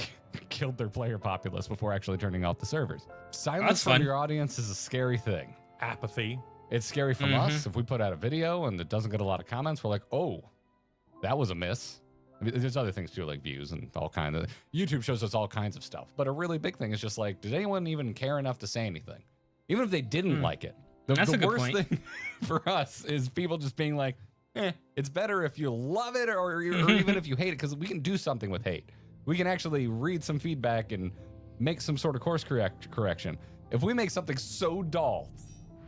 killed their player populace before actually turning off the servers. Silence from your audience is a scary thing. Apathy. It's scary from us. If we put out a video and it doesn't get a lot of comments, we're like, oh, that was a miss. I mean, there's other things too, like views and all kinds of. YouTube shows us all kinds of stuff, but a really big thing is just like, did anyone even care enough to say anything, even if they didn't like it? That's a the good worst point. thing for us is people just being like, it's better if you love it or even if you hate it, because we can do something with hate. We can actually read some feedback and make some sort of course correction. If we make something so dull,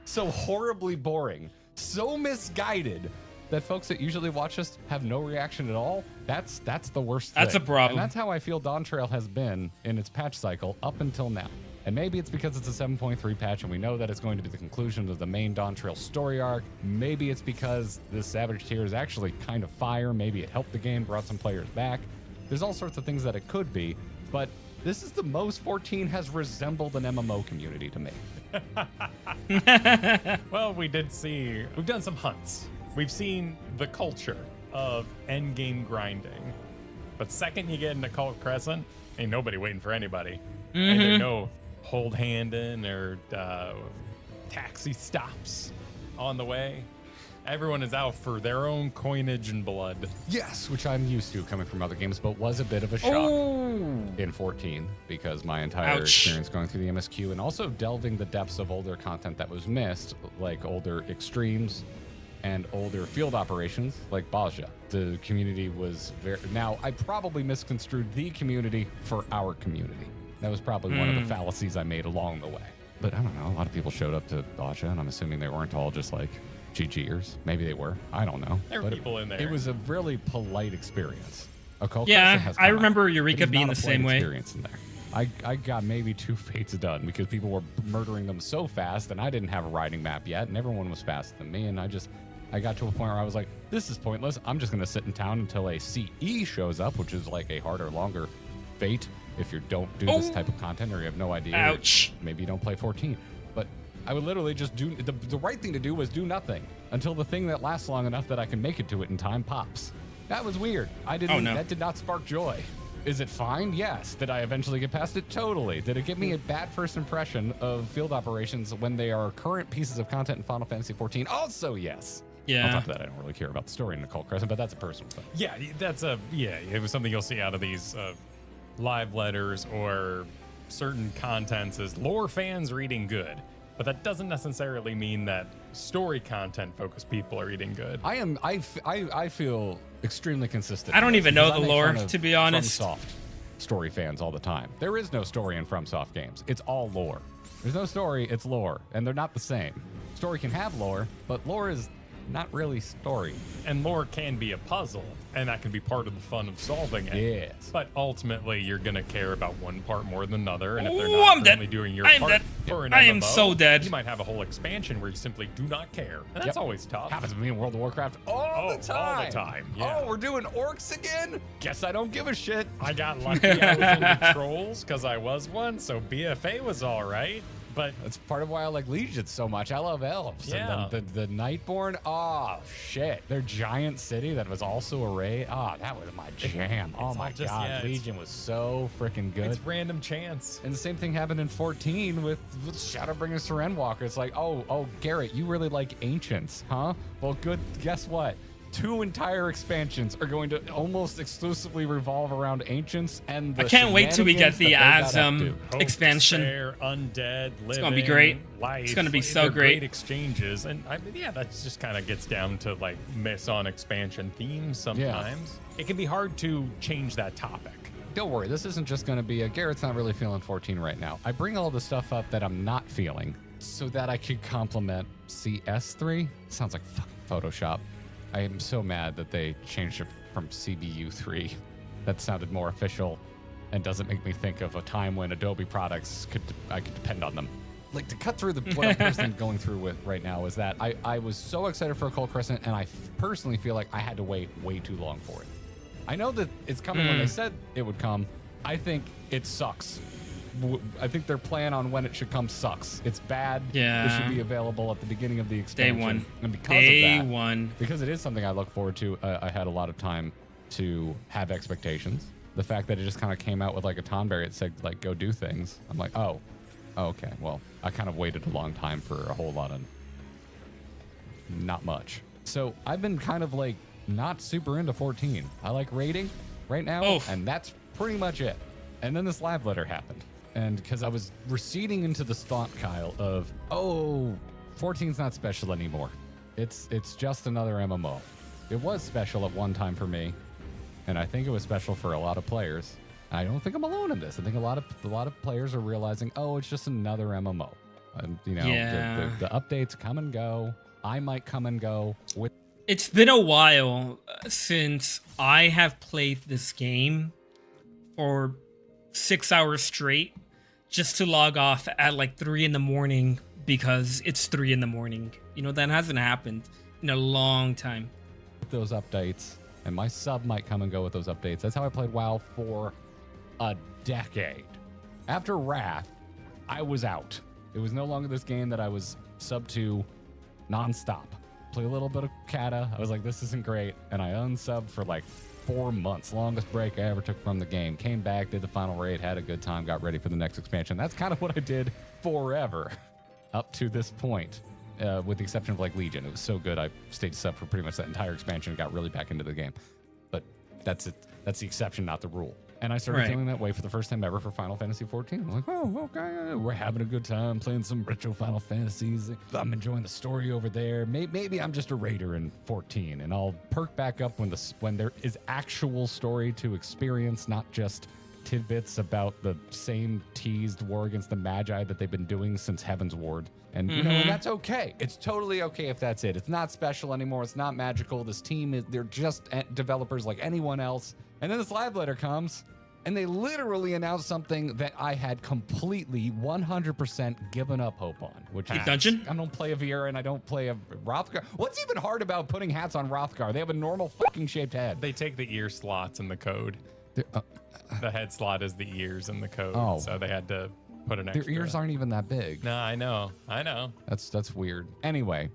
so horribly boring, so misguided that folks that usually watch us have no reaction at all, that's the worst thing. That's a problem. And that's how I feel Dawntrail has been in its patch cycle up until now. And maybe it's because it's a 7.3 patch and we know that it's going to be the conclusion of the main Dawntrail story arc. Maybe it's because the Savage tier is actually kind of fire. Maybe it helped the game, brought some players back. There's all sorts of things that it could be, but this is the most 14 has resembled an MMO community to me. Well, we've done some hunts. We've seen the culture of endgame grinding. But second you get into Cult Crescent, ain't nobody waiting for anybody. And there's no hold handing or taxi stops on the way. Everyone is out for their own coinage and blood. Yes, which I'm used to coming from other games, but was a bit of a shock in 14 because my entire experience going through the MSQ and also delving the depths of older content that was missed, like older extremes and older field operations like Baja. The community was now I probably misconstrued the community for our community. That was probably one of the fallacies I made along the way. But I don't know, a lot of people showed up to Baja and I'm assuming they weren't all just like GGers. Maybe they were. I don't know. There were people in there. It was a really polite experience. Yeah, I remember Eureka being the same way. Experience in there. I got maybe 2 fates done because people were murdering them so fast and I didn't have a riding map yet and everyone was faster than me and I got to a point where I was like, this is pointless. I'm just going to sit in town until a CE shows up, which is like a harder, longer fate if you don't do this type of content or you have no idea. Ouch. Maybe you don't play 14. But I would literally just do the right thing to do was do nothing until the thing that lasts long enough that I can make it to it in time pops. That was weird. That did not spark joy. Is it fine? Yes. Did I eventually get past it? Totally. Did it give me a bad first impression of field operations when they are current pieces of content in Final Fantasy 14? Also, yes. Yeah. On top of that, I don't really care about the story in Cult Crescent, but that's a personal thing. Yeah, it was something you'll see out of these live letters or certain contents is lore fans are eating good. But that doesn't necessarily mean that story content focused people are eating good. I feel extremely consistent. I don't even know the lore, to be honest. FromSoft story fans all the time. There is no story in FromSoft games. It's all lore. There's no story, it's lore, and they're not the same. Story can have lore, but lore is not really story. And lore can be a puzzle, and that can be part of the fun of solving it. Yes. But ultimately, you're going to care about one part more than another, and if they're Ooh, not I'm currently dead. doing your I am part dead. for an I MMO, am so dead. You might have a whole expansion where you simply do not care, and that's always tough. Happens to me in World of Warcraft all the time. All the time, yeah. Oh, we're doing orcs again? Guess I don't give a shit. I got lucky I was into trolls because I was one, so BFA was all right. But that's part of why I like Legion so much. I love elves. Yeah. And the Nightborn, oh shit. Their giant city that was also a raid. Oh, that was my jam. Oh my god. Legion was so freaking good. It's random chance. And the same thing happened in 14 with Shadowbringers to Endwalker. It's like, oh, Garrett, you really like Ancients, huh? Well, good. Guess what? 2 entire expansions are going to almost exclusively revolve around Ancients and the I can't wait till we get the Asm expansion. Despair, undead, living, It's gonna be great. Life. It's gonna be so They're great. exchanges, and I mean, yeah, that just kind of gets down to like miss on expansion themes sometimes. It can be hard to change that topic. Don't worry, this isn't just going to be a Garrett's not really feeling 14 right now. I bring all the stuff up that I'm not feeling so that I could complement CS3. Sounds like fucking Photoshop. I am so mad that they changed it from CBU3. That sounded more official and doesn't make me think of a time when Adobe products I could depend on them. Like, to cut through what I'm personally going through with right now is that I was so excited for Cold Crescent, and I personally feel like I had to wait way too long for it. I know that it's coming when they said it would come. I think it sucks. I think their plan on when it should come sucks. It's bad. Yeah. It should be available at the beginning of the expansion. Day one. And because Day of that, one. because it is something I look forward to, I had a lot of time to have expectations. The fact that it just kind of came out with like a Tonberry, it said like, go do things. I'm like, oh, okay. Well, I kind of waited a long time for a whole lot of not much. So I've been kind of like not super into 14. I like raiding right now, and that's pretty much it. And then this live letter happened. And because I was receding into the thought, Kyle, of, oh, 14's not special anymore. It's just another MMO. It was special at one time for me, and I think it was special for a lot of players. I don't think I'm alone in this. I think a lot of players are realizing, oh, it's just another MMO. You know, the updates come and go. I might come and go with. It's been a while since I have played this game for 6 hours straight just to log off at like 3 in the morning because it's 3 in the morning. You know, that hasn't happened in a long time. Those updates, and my sub might come and go with those updates. That's how I played WoW for a decade. After Wrath, I was out. It was no longer this game that I was sub to nonstop. Play a little bit of Kata. I was like, this isn't great. And I unsubbed for like 4 months. Longest break I ever took from the game. Came back, did the final raid, had a good time, got ready for the next expansion. That's kind of what I did forever up to this point, with the exception of like Legion. It was so good I stayed sub for pretty much that entire expansion and got really back into the game. But that's it. That's the exception, not the rule. And I started feeling that way for the first time ever for Final Fantasy XIV. I'm like, oh, okay, we're having a good time playing some retro Final Fantasies. I'm enjoying the story over there. Maybe I'm just a raider in 14, and I'll perk back up when there is actual story to experience, not just tidbits about the same teased war against the Magi that they've been doing since Heaven's Ward. And, you know, and that's okay. It's totally okay if that's it. It's not special anymore. It's not magical. This team, they're just developers like anyone else. And then this live letter comes, and they literally announced something that I had completely 100% given up hope on. Which is, Dungeon? I don't play a Viera and I don't play a Rothgar. What's even hard about putting hats on Rothgar? They have a normal fucking shaped head. They take the ear slots in the code. The head slot is the ears in the code. Oh. So they had to put an extra. Their ears aren't even that big. No, I know. That's weird. Anyway,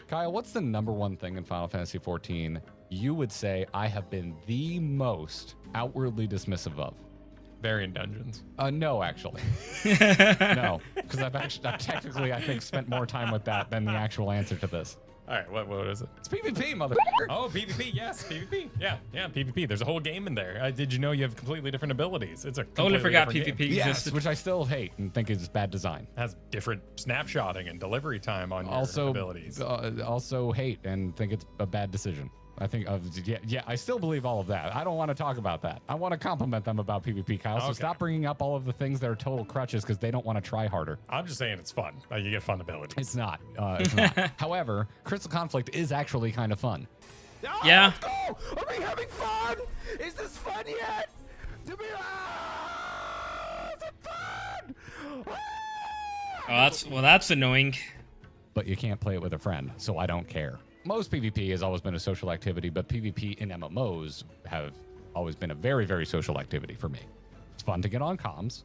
Kyle, what's the number one thing in Final Fantasy XIV you would say I have been the most outwardly dismissive of? Variant dungeons. No, actually. No, because I've technically, I think, spent more time with that than the actual answer to this. All right, what is it? It's PvP, motherfucker. Oh, PvP, yes, PvP. Yeah, PvP. There's a whole game in there. Did you know you have completely different abilities? It's a Totally forgot different PvP game. Yes, existed. which I still hate and think is bad design. Has different snapshotting and delivery time on your abilities. Also hate and think it's a bad decision. I think, I still believe all of that. I don't want to talk about that. I want to compliment them about PvP, Kyle. So stop bringing up all of the things that are total crutches because they don't want to try harder. I'm just saying it's fun. You get fun abilities. It's not. It's not. However, Crystal Conflict is actually kind of fun. Yeah. Let's go! Are we having fun? Is this fun yet? Is it fun? That's annoying. But you can't play it with a friend, so I don't care. Most PvP has always been a social activity, but PvP in MMOs have always been a very, very social activity for me. It's fun to get on comms.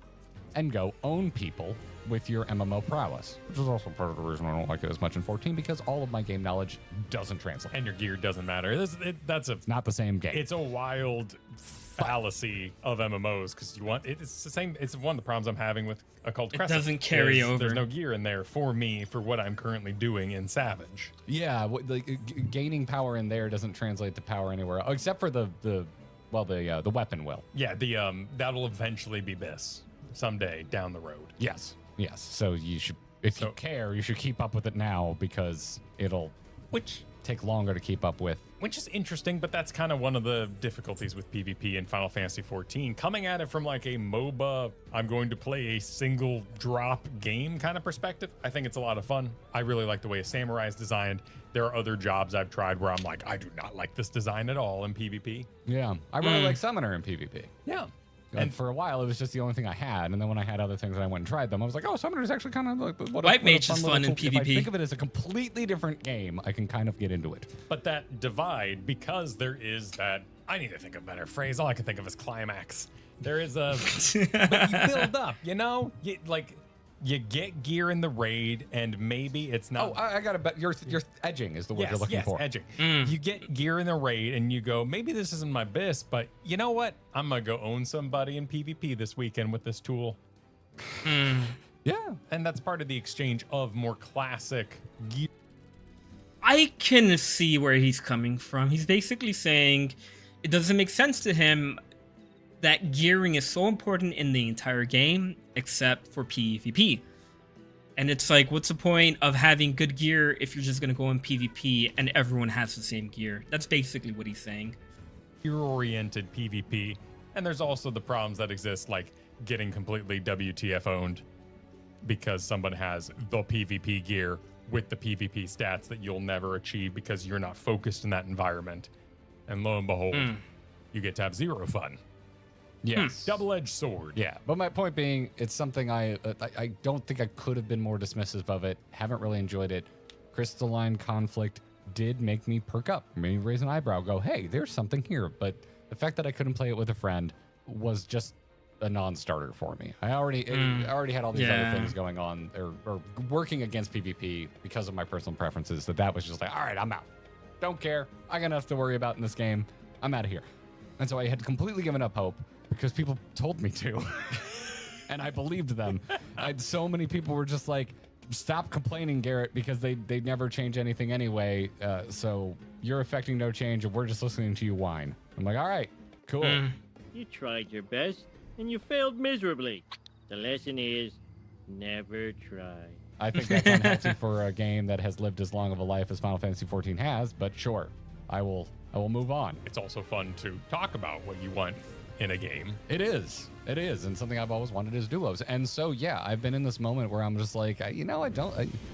and go own people with your MMO prowess, which is also part of the reason I don't like it as much in 14, because all of my game knowledge doesn't translate. And your gear doesn't matter. It's not the same game. It's a wild fallacy of MMOs because it's the same. It's one of the problems I'm having with Occult Crescent. Doesn't carry over. There's no gear in there for me for what I'm currently doing in Savage. Yeah, gaining power in there doesn't translate to power anywhere else, except for the weapon will. Yeah, that'll eventually be this someday down the road. Yes. So you should, if you care, you should keep up with it now because it'll take longer to keep up with. Which is interesting, but that's kind of one of the difficulties with PvP in Final Fantasy XIV. Coming at it from like a MOBA, I'm going to play a single drop game kind of perspective, I think it's a lot of fun. I really like the way a samurai is designed. There are other jobs I've tried where I'm like, I do not like this design at all in PvP. Yeah, I really like Summoner in PvP. Yeah. And for a while, it was just the only thing I had. And then when I had other things and I went and tried them, I was like, oh, Summoner is actually kind of like White Mage is fun in If I PvP. think of it as a completely different game, I can kind of get into it. But that divide, because there is that, I need to think of a better phrase. All I can think of is climax. There is a, but you build up, you know? You get gear in the raid, and maybe it's not. Oh, I got it. But your edging is the word you're looking for. Edging. You get gear in the raid, and you go, maybe this isn't my best, but you know what? I'm gonna go own somebody in PvP this weekend with this tool. Yeah, and that's part of the exchange of more classic gear. I can see where he's coming from. He's basically saying it doesn't make sense to him that gearing is so important in the entire game, except for PvP. And it's like, what's the point of having good gear if you're just going to go in PvP and everyone has the same gear? That's basically what he's saying. Gear-oriented PvP. And there's also the problems that exist, like getting completely WTF owned because someone has the PvP gear with the PvP stats that you'll never achieve because you're not focused in that environment. And lo and behold, you get to have zero fun. Yes. Double-edged sword. Yeah, but my point being, it's something I don't think I could have been more dismissive of it. Haven't really enjoyed it. Crystalline Conflict did make me perk up, maybe raise an eyebrow, go, hey, there's something here. But the fact that I couldn't play it with a friend was just a non-starter for me. I already had all these other things going on or working against PvP because of my personal preferences. That was just like, all right, I'm out. Don't care. I got enough to worry about in this game. I'm out of here. And so I had completely given up hope because people told me to. And I believed them. So many people were just like, stop complaining, Garrett, because they never change anything anyway. So you're affecting no change and we're just listening to you whine. I'm like, all right, cool. You tried your best and you failed miserably. The lesson is never try. I think that's unhealthy for a game that has lived as long of a life as Final Fantasy XIV has, but sure, I will move on. It's also fun to talk about what you want in a game. It is, and something I've always wanted is duos. And so, yeah, I've been in this moment where I'm just like,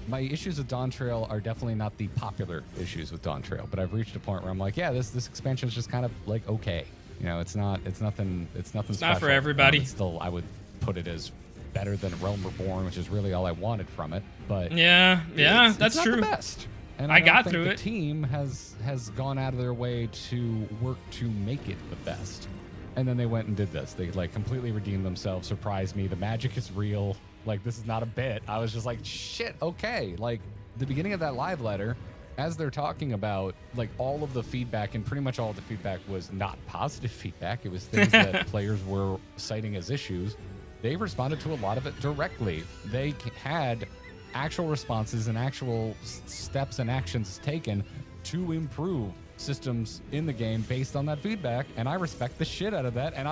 my issues with Dawn Trail are definitely not the popular issues with Dawn Trail, but I've reached a point where I'm like, yeah, this expansion is just kind of like okay. You know, it's nothing special. Not for everybody. Still, I would put it as better than Realm Reborn, which is really all I wanted from it. But yeah, that's not true. The best. And I don't got think through the it. team has gone out of their way to work to make it the best. And then they went and did this. They like completely redeemed themselves, surprised me. The magic is real. Like, this is not a bit. I was just like, shit, okay. Like, the beginning of that live letter, as they're talking about like all of the feedback, and pretty much all of the feedback was not positive feedback. It was things that players were citing as issues. They responded to a lot of it directly. They had actual responses and actual steps and actions taken to improve systems in the game based on that feedback, and I respect the shit out of that. And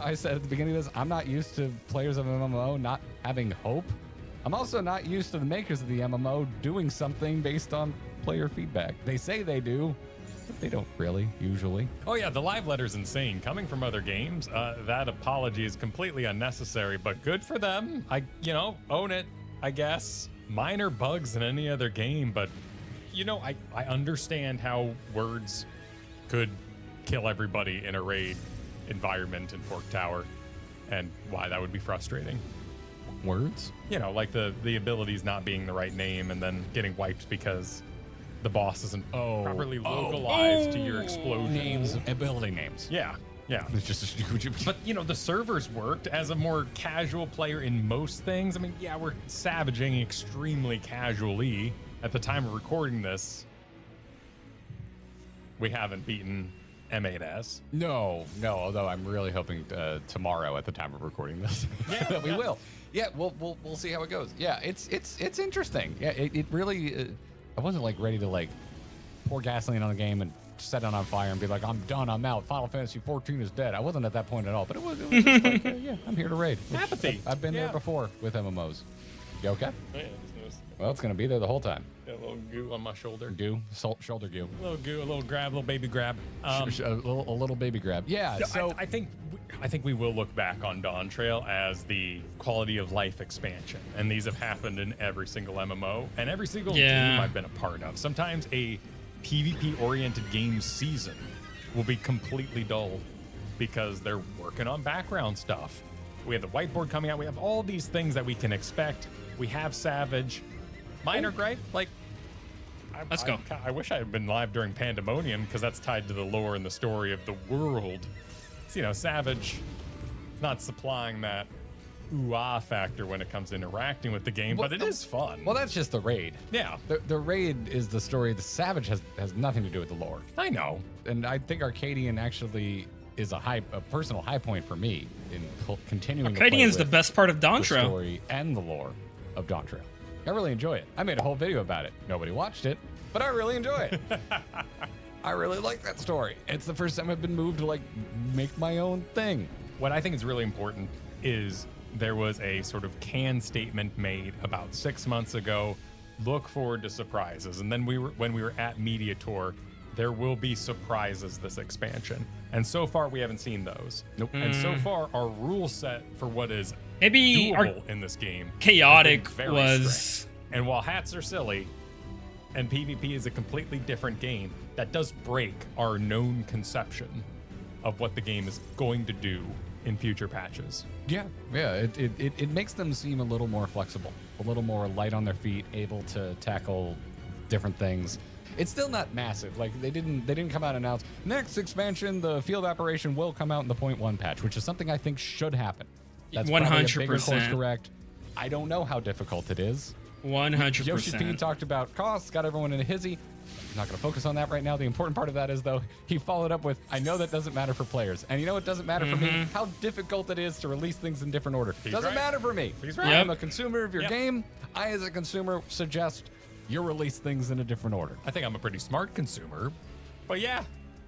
I said at the beginning of this, I'm not used to players of MMO not having hope. I'm also not used to the makers of the MMO doing something based on player feedback. They say they do, but they don't really, usually. Oh yeah, the live letter's insane. Coming from other games, that apology is completely unnecessary, but good for them. Own it, I guess. Minor bugs in any other game, but I understand how words could kill everybody in a raid environment in Fork Tower and why that would be frustrating. Words? Like the abilities not being the right name and then getting wiped because the boss isn't properly localized to your explosion. Names, ability names. Yeah. Yeah. It's just But, you know, the servers worked as a more casual player in most things. I mean, yeah, we're savaging extremely casually. At the time of recording this, we haven't beaten M8S. No. Although I'm really hoping tomorrow at the time of recording this that we will. Yeah, we'll see how it goes. Yeah, it's interesting. Yeah, it really. I wasn't like ready to like pour gasoline on the game and set it on fire and be like, I'm done, I'm out. Final Fantasy 14 is dead. I wasn't at that point at all. But it was just like, yeah, I'm here to raid. Apathy. I've been there before with MMOs. You okay? Oh, yeah, just noticed. Well, it's gonna be there the whole time. Got a little goo on my shoulder. Goo, shoulder goo. A little goo, a little grab, a little baby grab. A little baby grab. Yeah. No, So I think we will look back on Dawn Trail as the quality of life expansion, and these have happened in every single MMO and every single game I've been a part of. Sometimes a PvP-oriented game season will be completely dull because they're working on background stuff. We have the whiteboard coming out. We have all these things that we can expect. We have Savage. Minor gripe, like. Let's go. I wish I had been live during Pandemonium because that's tied to the lore and the story of the world. So, you know, Savage is not supplying that ooh-ah factor when it comes to interacting with the game, but it is fun. Well, that's just the raid. Yeah. The raid is the story. The Savage has nothing to do with the lore. I know. And I think Arcadian actually is a personal high point for me in continuing to play Arcadian's the with best part of Dawn the Trail. story and the lore of Dawn Trail. I really enjoy it. I made a whole video about it. Nobody watched it, but I really enjoy it. I really like that story. It's the first time I've been moved to like make my own thing. What I think is really important is there was a sort of canned statement made about 6 months ago. Look forward to surprises. And then when we were at Media Tour, there will be surprises this expansion. And so far, we haven't seen those. Nope. And so far, our rule set for what is Maybe doable in this game chaotic has been very was. strict. And while hats are silly, and PvP is a completely different game, that does break our known conception of what the game is going to do in future patches. Yeah. It makes them seem a little more flexible, a little more light on their feet, able to tackle different things. It's still not massive. Like they didn't come out and announce next expansion, the field operation will come out in the 0.1 patch, which is something I think should happen. That's probably a bigger course 100%. correct. I don't know how difficult it is. 100%. Yoshi P talked about costs, got everyone in a hizzy. I'm not going to focus on that right now. The important part of that is, though, he followed up with, I know that doesn't matter for players. And you know what doesn't matter for me? How difficult it is to release things in different order. Doesn't right. matter for me. He's right. Yep. I'm a consumer of your game. I, as a consumer, suggest you release things in a different order. I think I'm a pretty smart consumer. But yeah,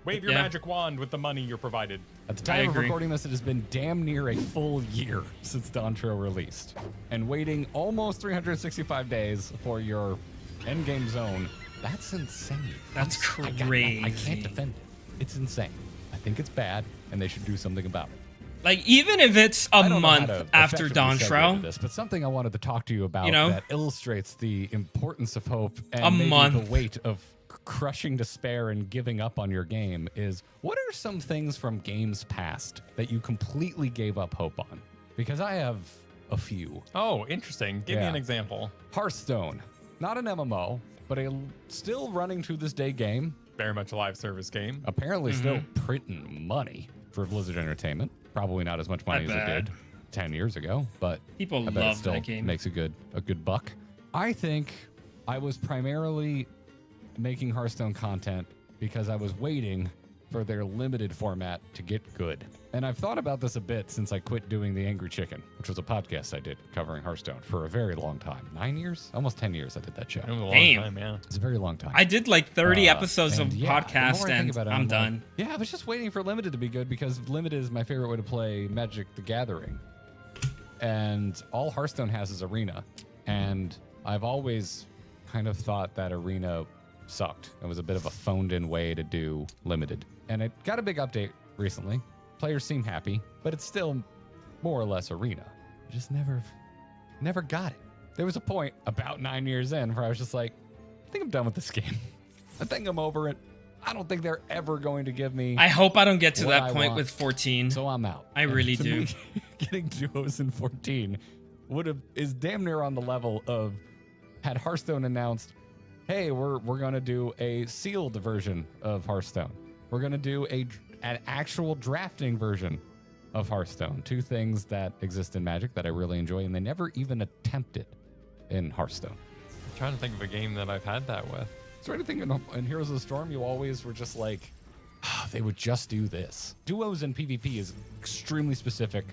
wave your magic wand with the money you're provided. At the time of agree. recording this, it has been damn near a full year since Dawn Trail released. And waiting almost 365 days for your endgame zone, that's insane. That's I crazy. can't defend it. It's insane. I think it's bad, and they should do something about it. Like, even if it's a I don't know how month to after effectively Dawn segue Trail, to this, but something I wanted to talk to you about You know? that illustrates the importance of hope and A maybe month. the weight of crushing despair and giving up on your game is, what are some things from games past that you completely gave up hope on? Because I have a few. Oh, interesting. Give me Yeah. an example. Hearthstone, not an MMO, but a still running to this day game. Very much a live service game. Apparently still printing money for Blizzard Entertainment. Probably not as much money as it bet. did 10 years ago, but People I bet it love still that game. makes a good buck. I think I was primarily making Hearthstone content because I was waiting for their limited format to get good. And I've thought about this a bit since I quit doing The Angry Chicken, which was a podcast I did covering Hearthstone for a very long time. 9 years? Almost 10 years I did that show. It was a long Damn. time, yeah. It's a very long time. I did like 30 episodes And of yeah, the podcast, more I think and about it, I'm like, done. Yeah, I was just waiting for Limited to be good because Limited is my favorite way to play Magic the Gathering. And all Hearthstone has is Arena. And I've always kind of thought that Arena sucked. It was a bit of a phoned-in way to do Limited. And it got a big update recently. Players seem happy, but it's still more or less Arena. Just never got it. There was a point about 9 years in where I was just like, I think I'm done with this game. I think I'm over it. I don't think they're ever going to give me. I hope I don't get to What that I point want. with 14. So I'm out. I really to do. me, getting duos in 14 is damn near on the level of had Hearthstone announced, hey, we're gonna do a sealed version of Hearthstone. We're gonna do an actual drafting version of Hearthstone. Two things that exist in Magic that I really enjoy, and they never even attempted in Hearthstone. I'm trying to think of a game that I've had that with. Is there anything in Heroes of the Storm you always were just like, they would just do this? Duos in PvP is extremely specific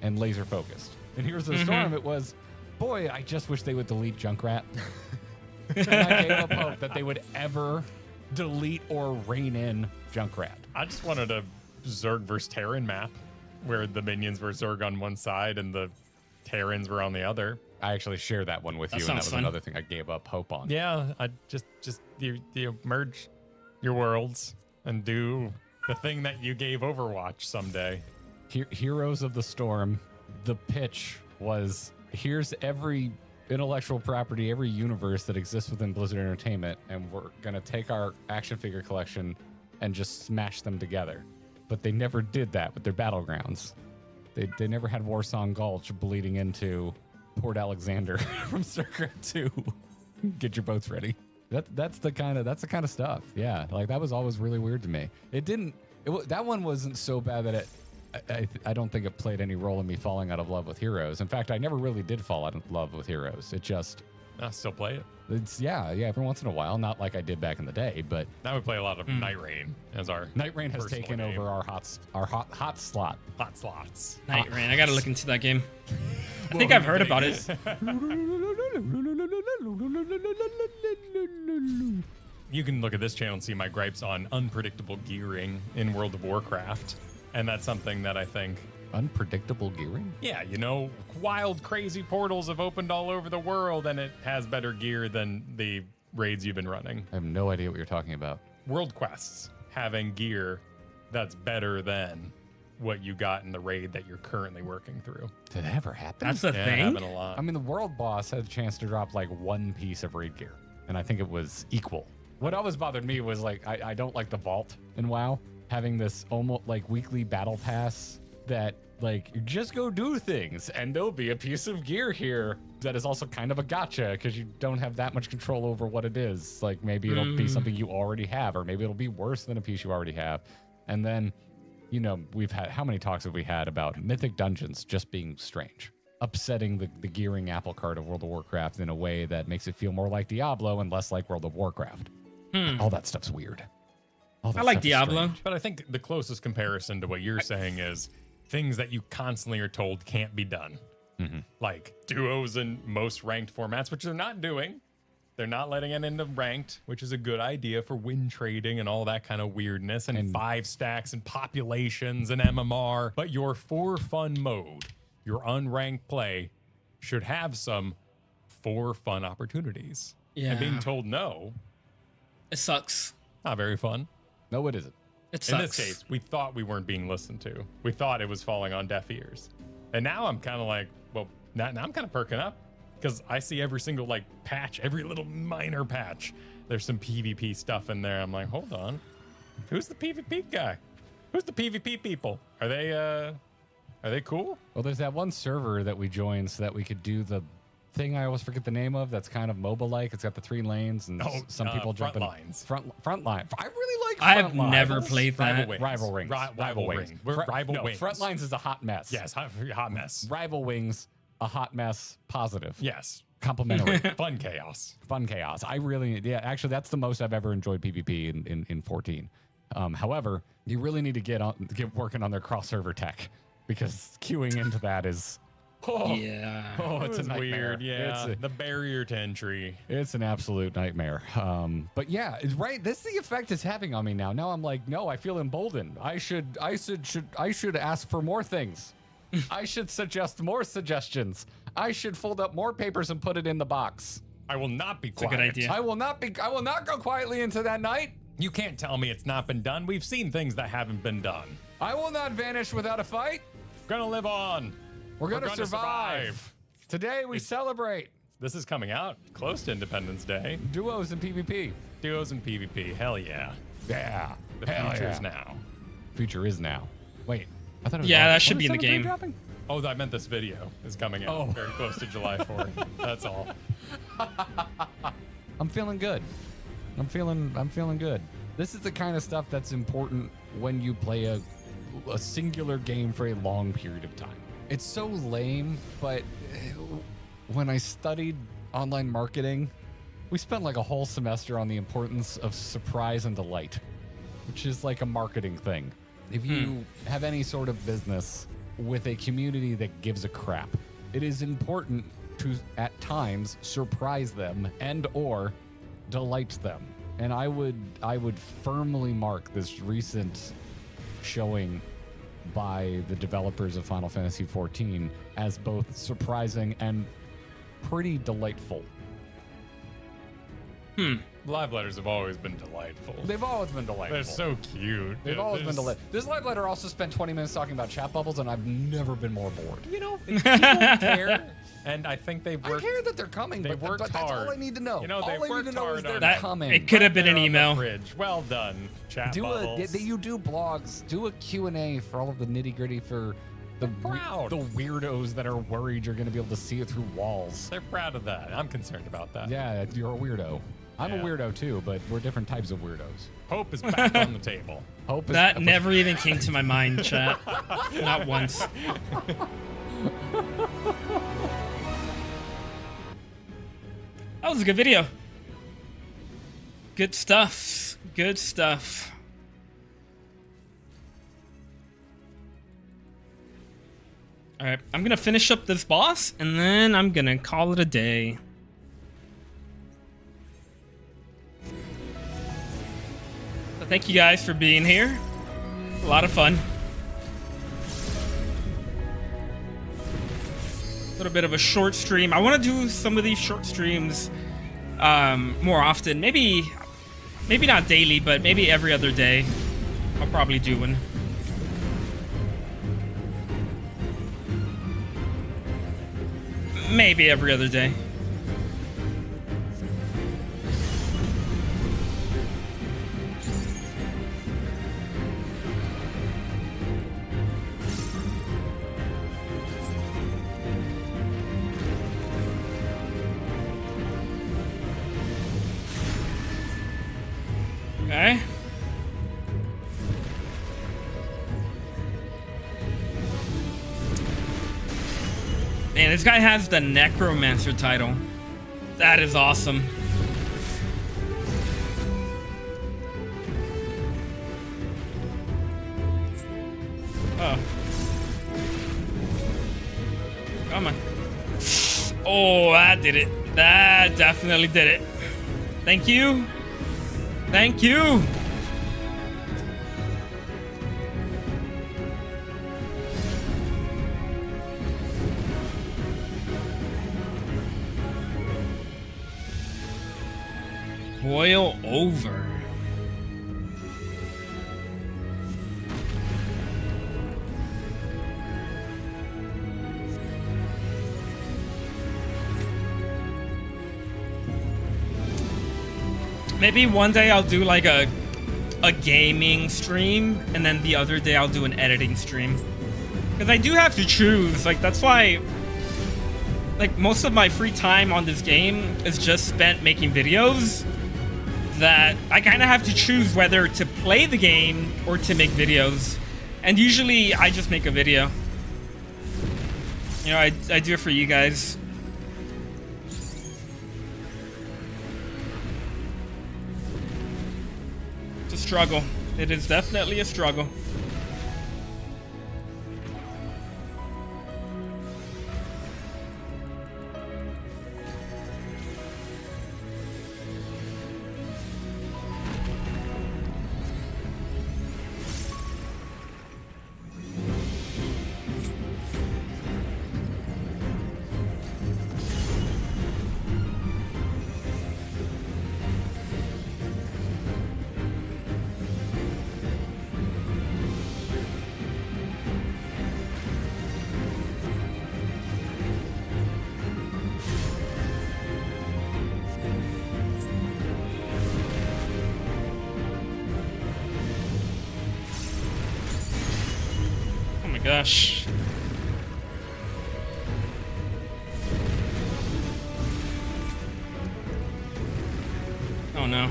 and laser focused. In Heroes of the Storm, it was, boy, I just wish they would delete Junkrat. And I gave up hope that they would ever delete or rein in Junkrat. I just wanted a Zerg versus Terran map where the minions were Zerg on one side and the Terrans were on the other. I actually share that one with you, and that was fun. another thing I gave up hope on. Yeah, I just you merge your worlds and do the thing that you gave Overwatch someday. Heroes of the Storm, the pitch was, here's every intellectual property, every universe that exists within Blizzard Entertainment, and we're going to take our action figure collection and just smash them together. But they never did that with their battlegrounds. They never had Warsong Gulch bleeding into Port Alexander from StarCraft 2. Get your boats ready. That's the kind of stuff. Yeah, like that was always really weird to me. That one wasn't so bad that I don't think it played any role in me falling out of love with Heroes. In fact, I never really did fall out of love with Heroes. It just, I still play it. it's every once in a while, not like I did back in the day, but Now we play a lot of Night Rain as our Night Rain has personal taken game. over our hot slot. hot slots. Night Rain. I gotta look into that game. I think I've heard about it. You can look at this channel and see my gripes on unpredictable gearing in World of Warcraft. And that's something that I think, Unpredictable gearing? yeah, wild, crazy portals have opened all over the world and it has better gear than the raids you've been running. I have no idea what you're talking about. World quests having gear that's better than what you got in the raid that you're currently working through. Did that ever happen? That's the Yeah, thing. happened a lot. I mean, the world boss had a chance to drop like one piece of raid gear, and I think it was equal. What always bothered me was like, I don't like the vault in WoW, having this almost like weekly battle pass that like just go do things and there'll be a piece of gear here that is also kind of a gotcha because you don't have that much control over what it is. Like maybe it'll be something you already have, or maybe it'll be worse than a piece you already have. And then, we've had, how many talks have we had about mythic dungeons just being strange, upsetting the gearing apple cart of World of Warcraft in a way that makes it feel more like Diablo and less like World of Warcraft. All that stuff's weird. All that I like stuff is Diablo. strange. But I think the closest comparison to what you're saying is things that you constantly are told can't be done. Like duos in most ranked formats, which they're not doing. They're not letting it into ranked, which is a good idea for win trading and all that kind of weirdness, and 5 stacks and populations and MMR. But your for fun mode, your unranked play, should have some for fun opportunities. Yeah. And being told no, It sucks. not very fun. No, it isn't. It In sucks. this case, we thought we weren't being listened to. We thought it was falling on deaf ears. And now I'm kind of like, well, now I'm kind of perking up because I see every single patch, every little minor patch. There's some PvP stuff in there. I'm like, hold on. Who's the PvP guy? Who's the PvP people? Are they cool? Well, there's that one server that we joined so that we could do the thing I always forget the name of. That's kind of MOBA-like. It's got the 3 lanes and some people jump in. Frontlines. Front line. I really like I have Frontline. never played that. Rival Wings. Rival Wings. Wings. We're Rival no, Wings. Frontlines is a hot mess. Yes, hot mess. Rival Wings, a hot mess, positive. Yes. Complimentary. Fun chaos. Fun chaos. Actually, that's the most I've ever enjoyed PvP in 14. However, you really need to get working on their cross-server tech because queuing into that is... Yeah. Oh, it's It was a nightmare. weird, yeah. The barrier to entry. It's an absolute nightmare. But yeah, it's right. This is the effect it's having on me now. Now I'm like, no, I feel emboldened. I should ask for more things. I should suggest more suggestions. I should fold up more papers and put it in the box. I will not be a quiet. good idea. I will not go quietly into that night. You can't tell me it's not been done. We've seen things that haven't been done. I will not vanish without a fight. Gonna live on. We're gonna gonna survive. Today we celebrate This is coming out close to Independence Day. duos and PvP. Duos and PvP. Hell yeah. Yeah. The Hell future's yeah. now. Future is now. Wait. I thought it was Yeah, that August. should When be is in the 7th game. dropping? Oh, I meant this video is coming out Oh. very close to July 4th. That's all. I'm feeling good. I'm feeling good. This is the kind of stuff that's important when you play a singular game for a long period of time. It's so lame, but when I studied online marketing, we spent like a whole semester on the importance of surprise and delight, which is like a marketing thing. If you have any sort of business with a community that gives a crap, it is important to, at times, surprise them and or delight them. And I would firmly mark this recent showing by the developers of Final Fantasy XIV as both surprising and pretty delightful. Live letters have always been delightful. They've always been delightful. They're so cute. They've always been delightful. This live letter also spent 20 minutes talking about chat bubbles, and I've never been more bored. You know, people care, and I think they've worked. I care that they're coming, They but worked that's hard. all I need to know. You know, they all I need worked to know is hard they're on That- coming. it could have been Right an there on the email. fridge. Well done, chat bubbles. You do blogs. Do a Q&A for all of the nitty gritty for the proud. the weirdos that are worried you're going to be able to see it through walls. They're proud of that. I'm concerned about that. Yeah, you're a weirdo. I'm a Yeah. weirdo too, but we're different types of weirdos. Hope is back on the table. Hope is That never even came to my mind, chat. Not once. That was a good video. Good stuff. Good stuff. Alright, I'm gonna finish up this boss, and then I'm gonna call it a day. So thank you guys for being here. A lot of fun. A little bit of a short stream. I want to do some of these short streams more often. Maybe not daily, but maybe every other day. I'll probably do one. Maybe every other day. Okay. Man, this guy has the Necromancer title. That is awesome. Oh. Come on. Oh, that did it. That definitely did it. Thank you. Thank you. Boil over. Maybe one day I'll do like a gaming stream, and then the other day I'll do an editing stream. Because I do have to choose. Like, that's why, like, most of my free time on this game is just spent making videos. That I kind of have to choose whether to play the game or to make videos. And usually I just make a video. You know, I do it for you guys. It's a struggle. It is definitely a struggle. Gosh. Oh no.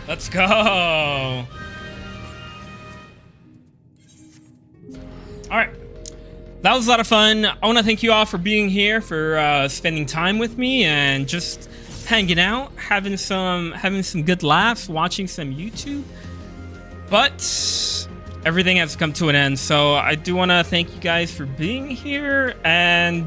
Let's go. All right. That was a lot of fun. I want to thank you all for being here, for spending time with me and just hanging out, having some good laughs, watching some YouTube. But everything has come to an end, so I do want to thank you guys for being here, and